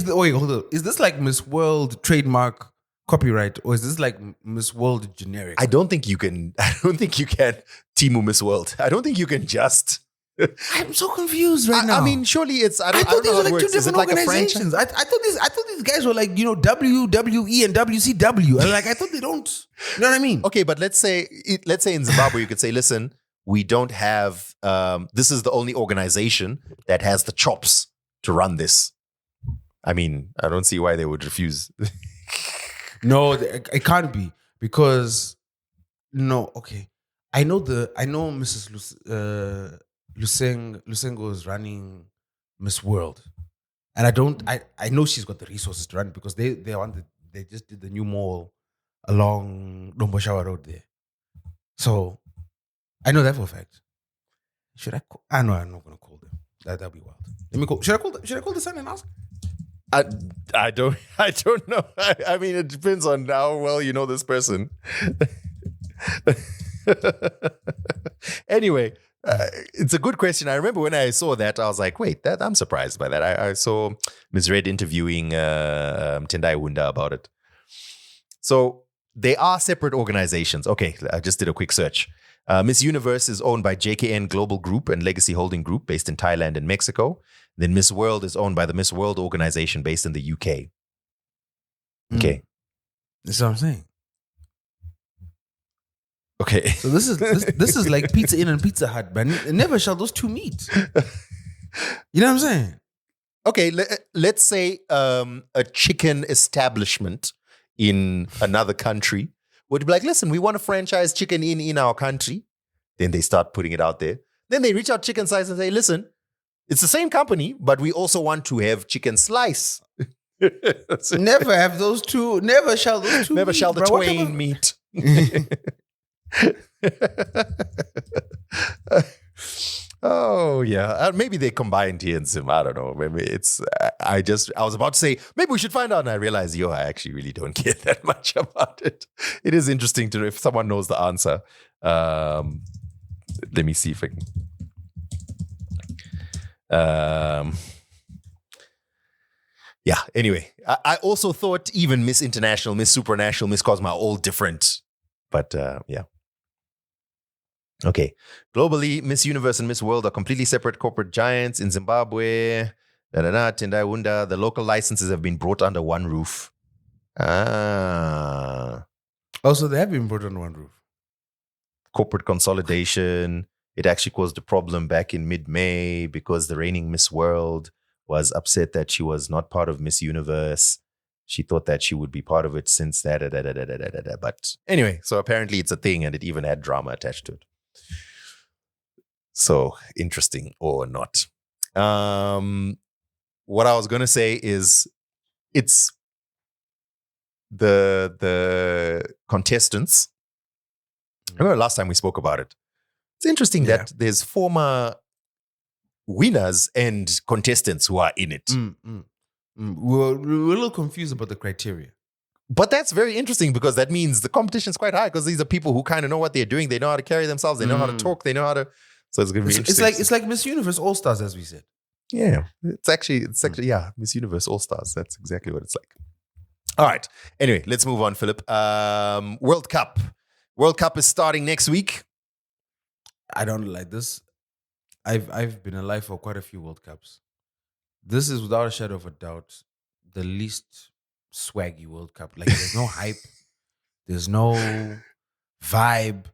Miss World trademark copyright, or is this like Miss World generic? I don't think you can Timu Miss World. I don't think you can just. I'm so confused now. I mean, surely it's. I thought don't these know were how it like works. two Is it different like organizations. I thought these guys were like WWE and WCW, and I thought they don't. You know what I mean? Okay, but let's say in Zimbabwe you could say, listen, we don't have. This is the only organization that has the chops to run this. I mean, I don't see why they would refuse. No, it can't be, because okay. I know Mrs. Lusengo is running Miss World, and I know she's got the resources to run it, because they just did the new mall along Domboshawa Road there. So I know that for a fact. Should I call? I'm not gonna call them. That'll be wild. Let me call. Should I call the son and ask? I don't know. I mean, it depends on how well you know this person. Anyway, it's a good question. I remember when I saw that, I was like, wait, I'm surprised by that. I saw Ms. Red interviewing Tendai Wunda about it. So they are separate organizations. Okay, I just did a quick search. Miss Universe is owned by JKN Global Group and Legacy Holding Group based in Thailand and Mexico. Then Miss World is owned by the Miss World organization based in the UK. Okay. That's what I'm saying. Okay. So this is like Pizza Inn and Pizza Hut, man. Never shall those two meet. You know what I'm saying? Okay, let's say a chicken establishment in another country would be like, listen, we want to franchise Chicken Inn in our country. Then they start putting it out there. Then they reach out Chicken Slice and say, listen, it's the same company, but we also want to have Chicken Slice. Never have those two. Never shall those two. Never meet, shall the bro. twain meet. Oh yeah, maybe they combined here in Zim. I don't know. Maybe it's. I was about to say maybe we should find out, and I realized, I actually really don't care that much about it. It is interesting to know if someone knows the answer. Let me see if I can. Yeah. Anyway, I also thought even Miss International, Miss Supranational, Miss Cosmo are all different, but yeah. Okay. Globally, Miss Universe and Miss World are completely separate corporate giants. In Zimbabwe, Tendai Wunda, the local licenses have been brought under one roof. Also, they have been brought under one roof. Corporate consolidation. It actually caused a problem back in mid-May because the reigning Miss World was upset that she was not part of Miss Universe. She thought that she would be part of it since that. But anyway, so apparently it's a thing, and it even had drama attached to it. So interesting or not. What I was going to say is it's the contestants. I remember last time we spoke about it. It's interesting that there's former winners and contestants who are in it. We're a little confused about the criteria. But that's very interesting because that means the competition is quite high because these are people who kind of know what they're doing. They know how to carry themselves. They know how to talk. They know how to. So it's going to be interesting. It's like Miss Universe All Stars, as we said. Yeah, it's actually Miss Universe All Stars. That's exactly what it's like. All right. Anyway, let's move on, Philip. World Cup. World Cup is starting next week. I don't like this. I've been alive for quite a few World Cups. This is without a shadow of a doubt the least swaggy World Cup. Like there's no hype, there's no vibe,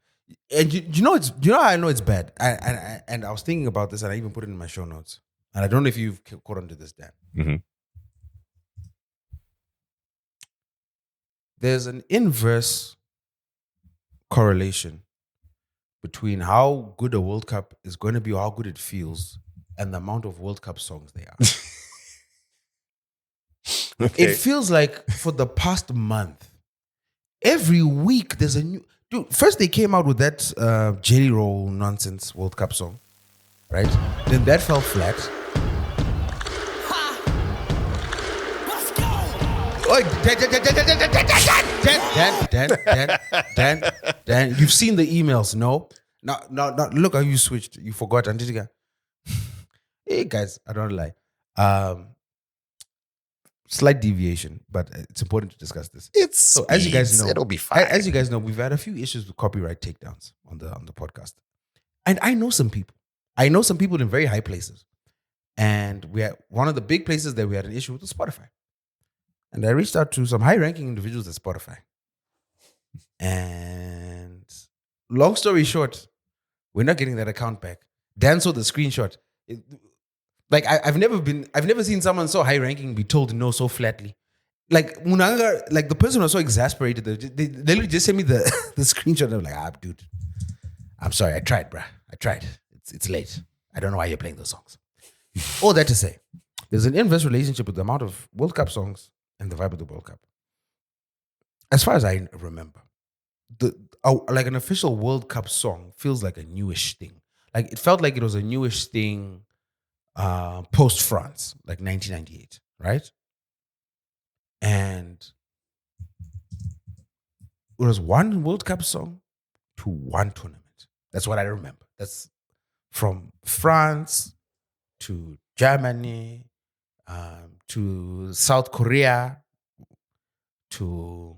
and you know how I know it's bad. And I was thinking about this, and I even put it in my show notes. And I don't know if you've caught on to this, Dan. Mm-hmm. There's an inverse correlation between how good a World Cup is going to be or how good it feels and the amount of World Cup songs they are. Okay. It feels like for the past month, every week there's a new... Dude, first they came out with that Jelly Roll nonsense World Cup song, right? Then that fell flat. Oh, Dan, you've seen the emails, no? Now, look how you switched. You forgot. Hey, guys, I don't lie. Slight deviation, but it's important to discuss this. So as you guys know, it'll be fine. As you guys know, we've had a few issues with copyright takedowns on the podcast, and I know some people. I know some people in very high places, and we had one of the big places that we had an issue with was Spotify. And I reached out to some high-ranking individuals at Spotify, and long story short, we're not getting that account back. Dan saw the screenshot. I've never seen someone so high ranking be told no so flatly. Like Munanga, like the person was so exasperated. They literally just sent me the screenshot. I'm like, dude, I'm sorry. I tried, bruh. I tried. It's late. I don't know why you're playing those songs. All that to say, there's an inverse relationship with the amount of World Cup songs and the vibe of the World Cup. As far as I remember, like an official World Cup song feels like a newish thing. Like it felt like it was a newish thing. Post France, like 1998, right? And it was one World Cup song to one tournament. That's what I remember. That's from France to Germany, to South Korea, to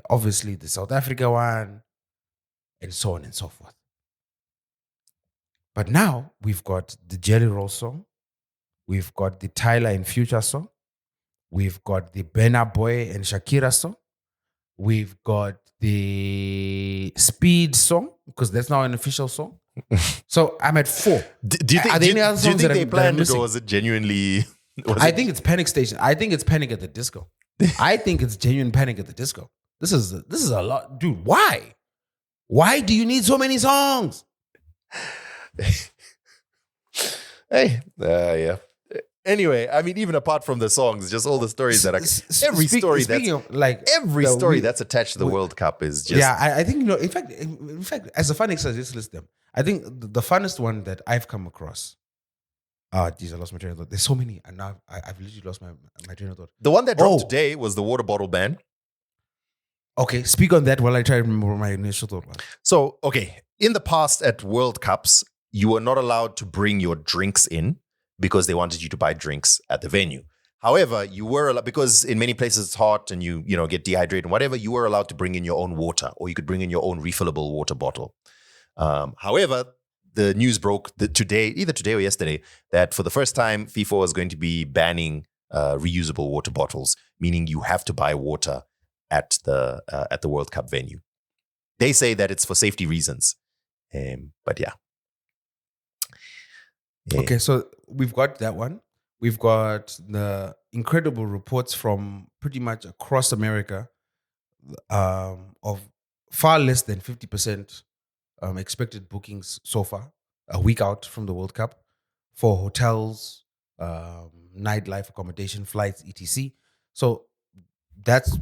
obviously the South Africa one, and so on and so forth. But now we've got the Jelly Roll song, we've got the Tyler and Future song, we've got the Burna Boy and Shakira song, we've got the Speed song, because that's now an official song. So I'm at 4. Do you think they planned it, or was it genuinely? I think it's Panic Station. I think it's Panic at the Disco. I think it's genuine Panic at the Disco. This is a lot, dude. Why? Why do you need so many songs? Hey, yeah. Anyway, I mean, even apart from the songs, just all the stories that are every story that's attached to the World Cup is just I think in fact, as a fun exercise, just list them. I think the funnest one that I've come across. Geez, I lost my train of thought. There's so many, and now I've literally lost my train of thought. The one that dropped today was the water bottle ban. Okay, speak on that while I try to remember what my initial thought was. So, okay, in the past at World Cups, you were not allowed to bring your drinks in because they wanted you to buy drinks at the venue. However, you were allowed, because in many places it's hot and you get dehydrated and whatever, you were allowed to bring in your own water, or you could bring in your own refillable water bottle. However, the news broke either today or yesterday, that for the first time, FIFA is going to be banning reusable water bottles, meaning you have to buy water at the World Cup venue. They say that it's for safety reasons, but yeah. Okay, so we've got that one. We've got the incredible reports from pretty much across America of far less than 50% expected bookings so far, a week out from the World Cup, for hotels, nightlife, accommodation, flights, etc. So that's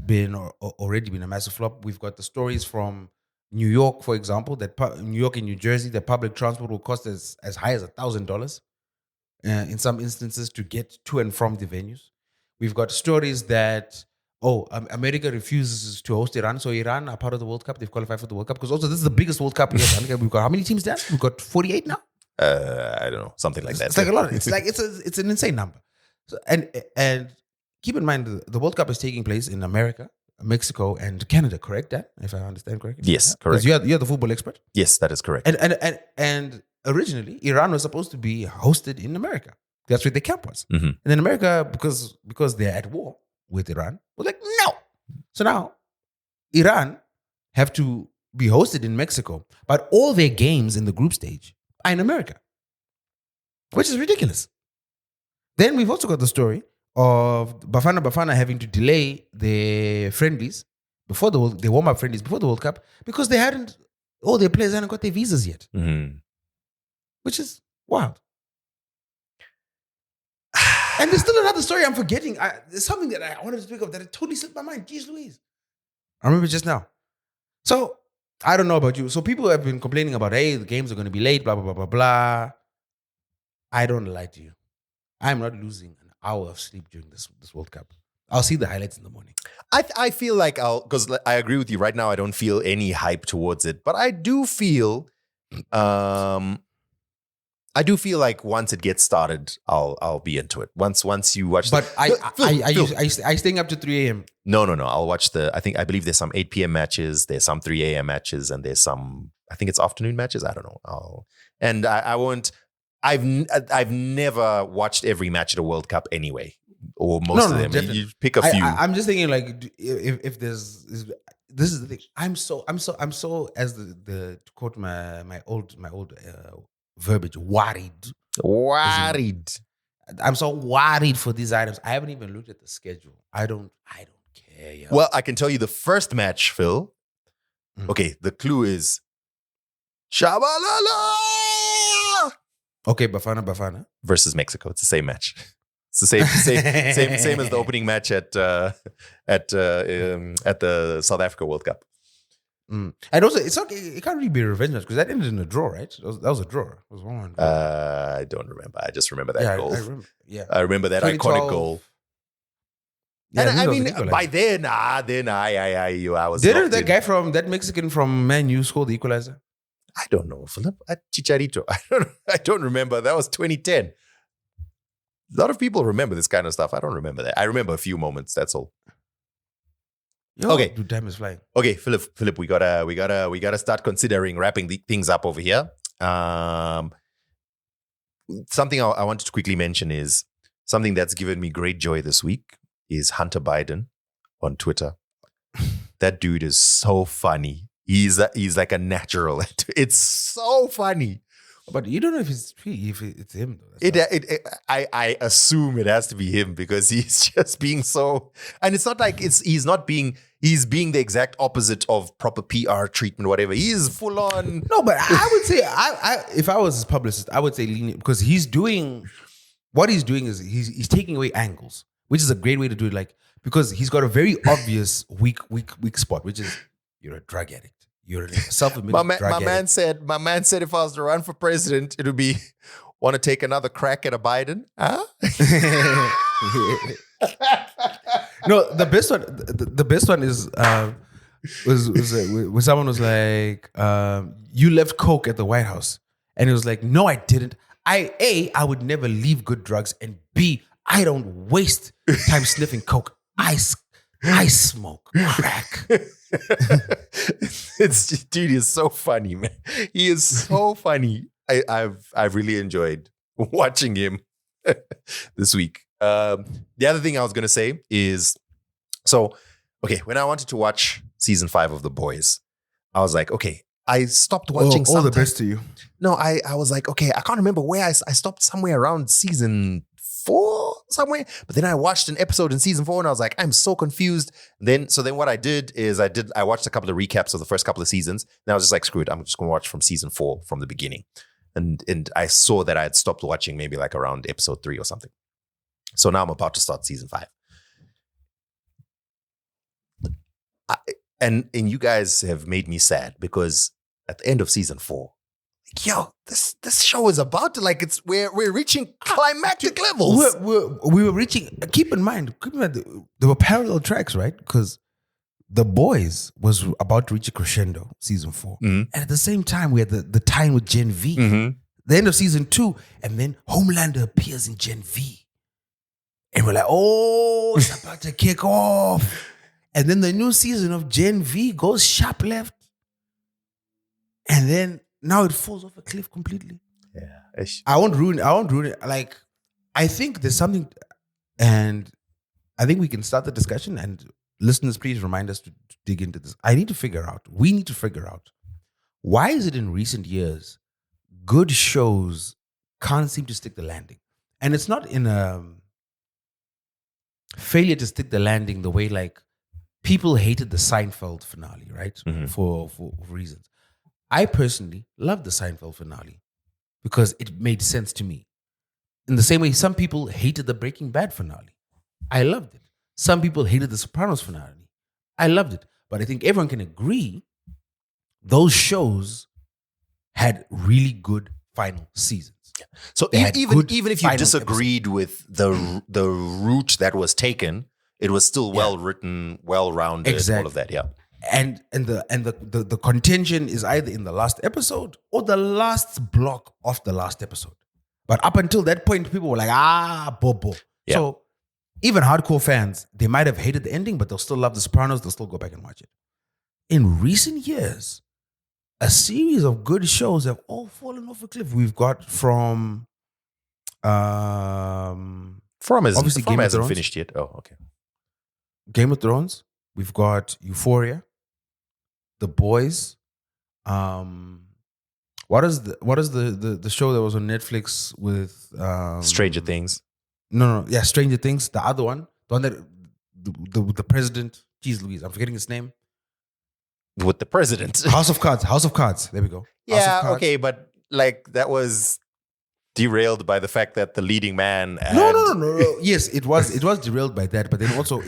already been a massive flop. We've got the stories from New York, for example, that New York and New Jersey, the public transport will cost as high as $1,000 in some instances to get to and from the venues. We've got stories that America refuses to host Iran, so Iran are part of the World Cup. They've qualified for the World Cup because also this is the biggest World Cup in America. We've got how many teams there? We've got 48 now. I don't know, something like that. It's like a lot. It's like it's an insane number. So, and keep in mind the World Cup is taking place in America, Mexico, and Canada. Correct, Dan? If I understand correctly. Yes, correct. Because you're the football expert. Yes, that is correct. And originally Iran was supposed to be hosted in America. That's where the camp was. Mhm. And then America, because they're at war with Iran, was like, no. So now Iran have to be hosted in Mexico, but all their games in the group stage are in America, which is ridiculous. Then we've also got the story of Bafana having to delay their friendlies before their warm-up friendlies before the World Cup because all their players hadn't got their visas yet, which is wild. And there's still another story I'm forgetting. There's something that I wanted to speak of that it totally slipped my mind. Jeez Louise. I remember just now. So, I don't know about you. So people have been complaining about, hey, the games are going to be late, blah, blah, blah, blah, blah. I don't lie to you. I'm not losing an hour of sleep during this World Cup. I'll see the highlights in the morning. I feel like because I agree with you right now, I don't feel any hype towards it, but I do feel like once it gets started, I'll be into it. Once you watch. But are you staying up to 3 a.m.? No. I'll watch I believe there's some 8 p.m. matches, there's some 3 a.m. matches, and there's some, I think it's afternoon matches. I don't know. I won't. I've never watched every match at a World Cup anyway, or most of them. Definitely. You pick a few. I'm just thinking like if there's this is the thing. I'm so as the to quote my old verbiage, worried. I'm so worried for these items. I haven't even looked at the schedule. I don't care. Yo. Well, I can tell you the first match, Phil. Okay, the clue is Shabalala okay, Bafana versus Mexico. It's the same match. It's the same as the opening match at the South Africa World Cup. And also, it's okay. It can't really be a revenge match because that ended in a draw, right? That was a draw. It was 1-1. I don't remember. I just remember that goal. I remember that iconic goal. Yeah, and I mean, by then, I was. Didn't that Mexican from Man U score the equalizer? I don't know, Philip. Chicharito. I don't remember. That was 2010. A lot of people remember this kind of stuff. I don't remember that. I remember a few moments. That's all. Okay, dude, time is flying. Okay, Philip, we gotta start considering wrapping things up over here. Something I wanted to quickly mention is something that's given me great joy this week is Hunter Biden on Twitter. That dude is so funny. He's like a natural. It's so funny. But you don't know if it's him though. I assume it has to be him because he's just being so, and it's not like he's being the exact opposite of proper PR treatment, whatever. He is full on. No, but I would say if I was his publicist, I would say lenient because he's doing is taking away angles, which is a great way to do it. Like because he's got a very obvious weak spot, which is you're a drug addict. You're a self-admitted drug addict. My man said if I was to run for president, it would be want to take another crack at a Biden? Huh? No, the best one is was when someone was like, you left coke at the White House. And it was like, no, I didn't. I would never leave good drugs, and B, I don't waste time sniffing coke. I smoke crack. Dude, he's so funny, man. He is so funny. I've really enjoyed watching him this week. The other thing I was gonna say is, when I wanted to watch season 5 of The Boys, I was like, okay, I stopped watching. All the best to you. No, I was like, okay, I can't remember where I stopped somewhere around season 4 somewhere, but then I watched an episode in season 4 and I was like, I'm so confused. Then what I did is I watched a couple of recaps of the first couple of seasons. And I was just like, screw it, I'm just gonna watch from season 4 from the beginning. And I saw that I had stopped watching maybe like around episode 3 or something. So now I'm about to start season 5. And you guys have made me sad because at the end of season 4, yo, this show is about to we're reaching climactic levels. We were reaching. Keep in mind, there were parallel tracks, right? Because The Boys was about to reach a crescendo, season 4, and at the same time we had the time with Gen V, the end of season 2, and then Homelander appears in Gen V, and we're like, oh, it's about to kick off, and then the new season of Gen V goes sharp left, and then now it falls off a cliff completely. Yeah, I won't ruin it. Like, I think there's something, and I think we can start the discussion. And listeners, please remind us to dig into this. We need to figure out, why is it in recent years good shows can't seem to stick the landing, and it's not in a failure to stick the landing the way like people hated the Seinfeld finale, right? For reasons. I personally love the Seinfeld finale because it made sense to me. In the same way, some people hated the Breaking Bad finale. I loved it. Some people hated the Sopranos finale. I loved it. But I think everyone can agree those shows had really good final seasons. So even if you disagreed with the route that was taken, it was still well written, well rounded, all of that. Yeah. And the contention is either in the last episode or the last block of the last episode. But up until that point, people were like, bobo. Yeah. So even hardcore fans, they might have hated the ending, but they'll still love The Sopranos. They'll still go back and watch it. In recent years, a series of good shows have all fallen off a cliff. We've got from obviously Game of hasn't Thrones. finished yet. Oh, okay. Game of Thrones. We've got Euphoria, The Boys. What is the show that was on Netflix with Stranger Things? No, yeah, Stranger Things. The other one, the one that the president. Jeez Louise, I'm forgetting his name. With the president. House of Cards. There we go. House Yeah, of Cards. okay, but like that was derailed by the fact that the leading man. No. Yes, it was derailed by that, but then also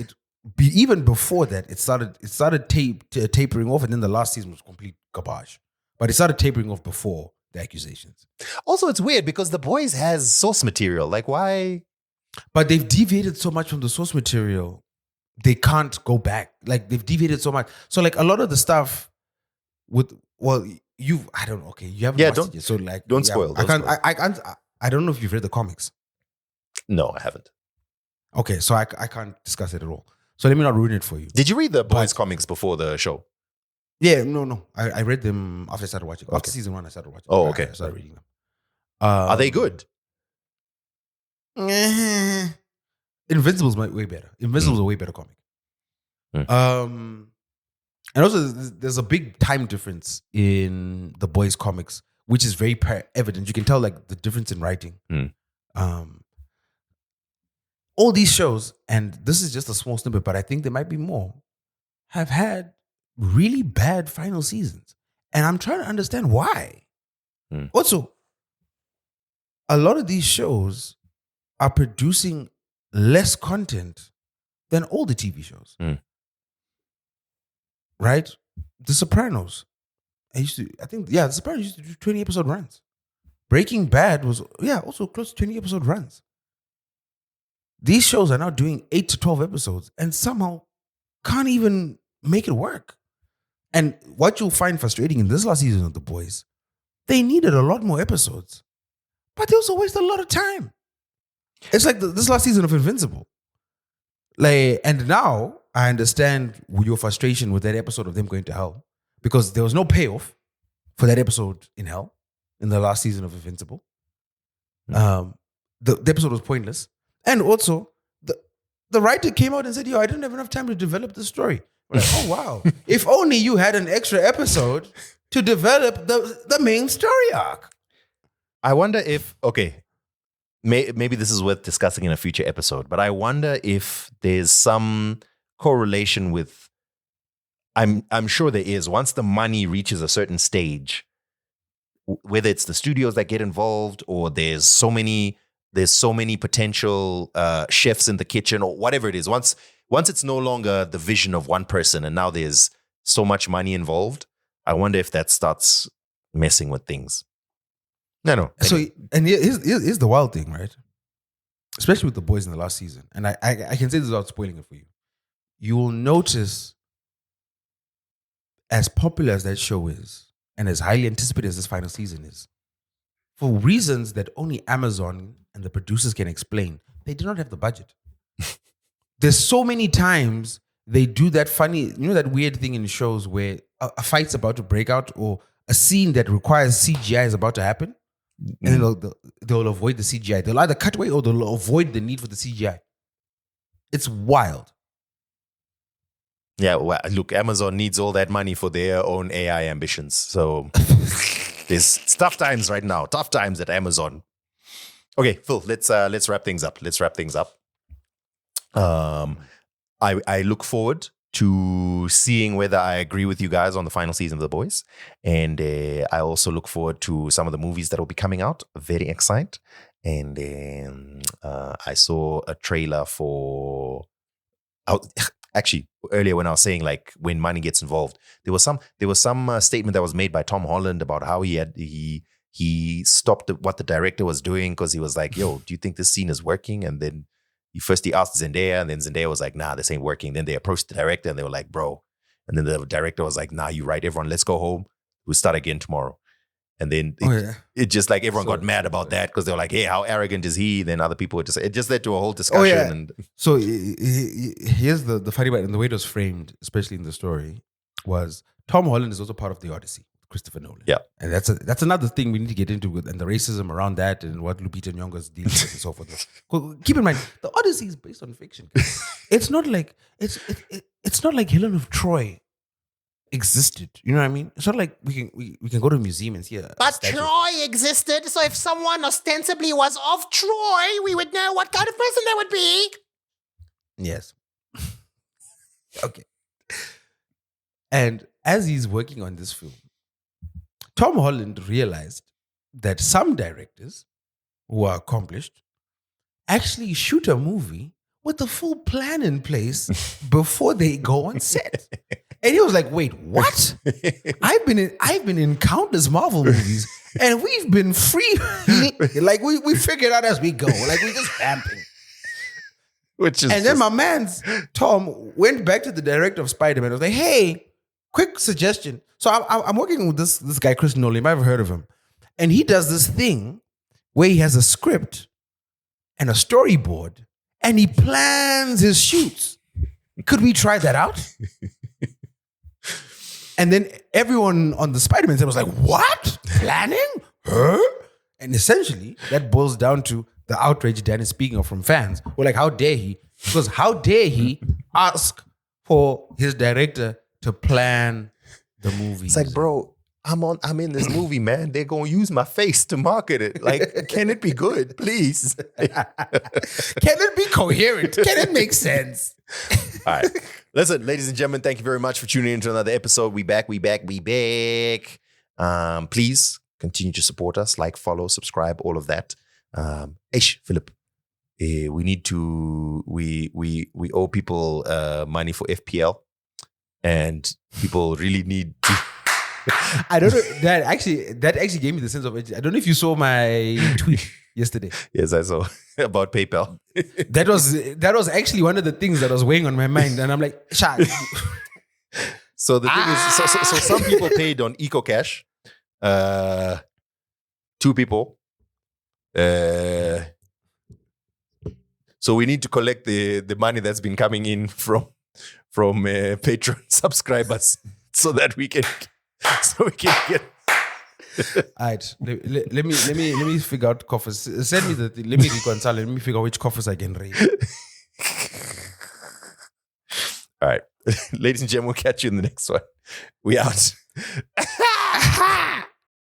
even before that, it started tapering off, and then the last season was complete garbage. But it started tapering off before the accusations. Also, it's weird because The Boys has source material. Like, why? But they've deviated so much from the source material, they can't go back. Like, they've deviated so much. So, like, a lot of the stuff you haven't watched it yet. So, like, don't spoil. I don't know if you've read the comics. No, I haven't. Okay, so I can't discuss it at all. So let me not ruin it for you. Did you read the Boys comics before the show? Yeah, no. I read them after I started watching. After Okay. season 1, I started watching. Oh, okay. I started reading them. Are they good? Invincible's way better. Invincible's a way better comic. And also, there's a big time difference in the Boys comics, which is very evident. You can tell like the difference in writing. All these shows, and this is just a small snippet, but I think there might be more, have had really bad final seasons. And I'm trying to understand why. Also, a lot of these shows are producing less content than all the TV shows. Right? The Sopranos. The Sopranos used to do 20 episode runs. Breaking Bad was, also close to 20 episode runs. These shows are now doing 8 to 12 episodes and somehow can't even make it work. And what you'll find frustrating in this last season of The Boys, they needed a lot more episodes, but they also wasted a lot of time. It's like this last season of Invincible. Like, and now I understand your frustration with that episode of them going to hell because there was no payoff for that episode in hell in the last season of Invincible. The episode was pointless. And also, the writer came out and said, I didn't have enough time to develop the story. We're like, oh, wow. If only you had an extra episode to develop the main story arc. I wonder if, maybe this is worth discussing in a future episode, but I wonder if there's some correlation with, I'm sure there is, once the money reaches a certain stage, whether it's the studios that get involved or there's so many potential chefs in the kitchen or whatever it is. Once it's no longer the vision of one person and now there's so much money involved, I wonder if that starts messing with things. No. So, and here's the wild thing, right? Especially with the boys in the last season. And I can say this without spoiling it for you. You will notice, as popular as that show is, and as highly anticipated as this final season is, for reasons that only Amazon and the producers can explain, they do not have the budget. There's so many times they do that funny, that weird thing in shows where a fight's about to break out or a scene that requires CGI is about to happen. And then they'll avoid the CGI. They'll either cut away or they'll avoid the need for the CGI. It's wild. Yeah, well, look, Amazon needs all that money for their own AI ambitions. So it's tough times right now. Tough times at Amazon. Okay, Phil, let's wrap things up. I look forward to seeing whether I agree with you guys on the final season of The Boys. And I also look forward to some of the movies that will be coming out. Very excited. And I saw a trailer for... Actually, earlier when I was saying like when money gets involved, there was some statement that was made by Tom Holland about how he stopped what the director was doing because he was like, "Yo, do you think this scene is working?" And then he asked Zendaya, and then Zendaya was like, "Nah, this ain't working." Then they approached the director, and they were like, "Bro," and then the director was like, "Nah, you're right. Everyone, let's go home. We'll start again tomorrow." And then it just like everyone got mad about that because they were like, "Hey, how arrogant is he?" Then other people it just led to a whole discussion. And so here's the funny part, and the way it was framed, especially in the story, was Tom Holland is also part of the Odyssey, Christopher Nolan. Yeah, and that's another thing we need to get into with, and the racism around that, and what Lupita Nyong'o's dealing with, and so forth. Keep in mind, the Odyssey is based on fiction. It's not like it's not like Helen of Troy existed. You know what I mean? It's not like we can go to a museum and see a But statue. Troy existed, so if someone ostensibly was of Troy, we would know what kind of person they would be. Yes. Okay. And as he's working on this film, Tom Holland realized that some directors who are accomplished actually shoot a movie with a full plan in place before they go on set. And he was like, "Wait, what? I've been in countless Marvel movies, and we've been free. Like we figured out as we go. Like we're just vamping." Then my man's Tom went back to the director of Spider-Man. I was like, "Hey, quick suggestion." So I'm working with this guy, Chris Nolan. You might have heard of him. And he does this thing where he has a script and a storyboard, and he plans his shoots. Could we try that out? And then everyone on the Spider-Man set was like, "What? Planning? Huh?" And essentially, that boils down to the outrage Dan is speaking of from fans. We're like, how dare he? Because how dare he ask for his director to plan the movie? It's like, bro, I'm in this movie, man. They're gonna use my face to market it. Like, can it be good, please? Can it be coherent? Can it make sense? All right. Listen, ladies and gentlemen, thank you very much for tuning in to another episode. We back. Please continue to support us, like, follow, subscribe, all of that. Philip, we need to we owe people money for FPL, and people really need to. I don't know. That actually gave me the sense of. I don't know if you saw my tweet yesterday. Yes, I saw about PayPal. That was actually one of the things that was weighing on my mind, and I'm like, "Shah." So the thing is, so some people paid on EcoCash. 2 people. So we need to collect the money that's been coming in from Patreon subscribers so that we can get. All right, let me figure out coffers. Send me the thing. Let me reconcile. Let me figure out which coffers I can raise. All right, ladies and gentlemen, we'll catch you in the next one. We out.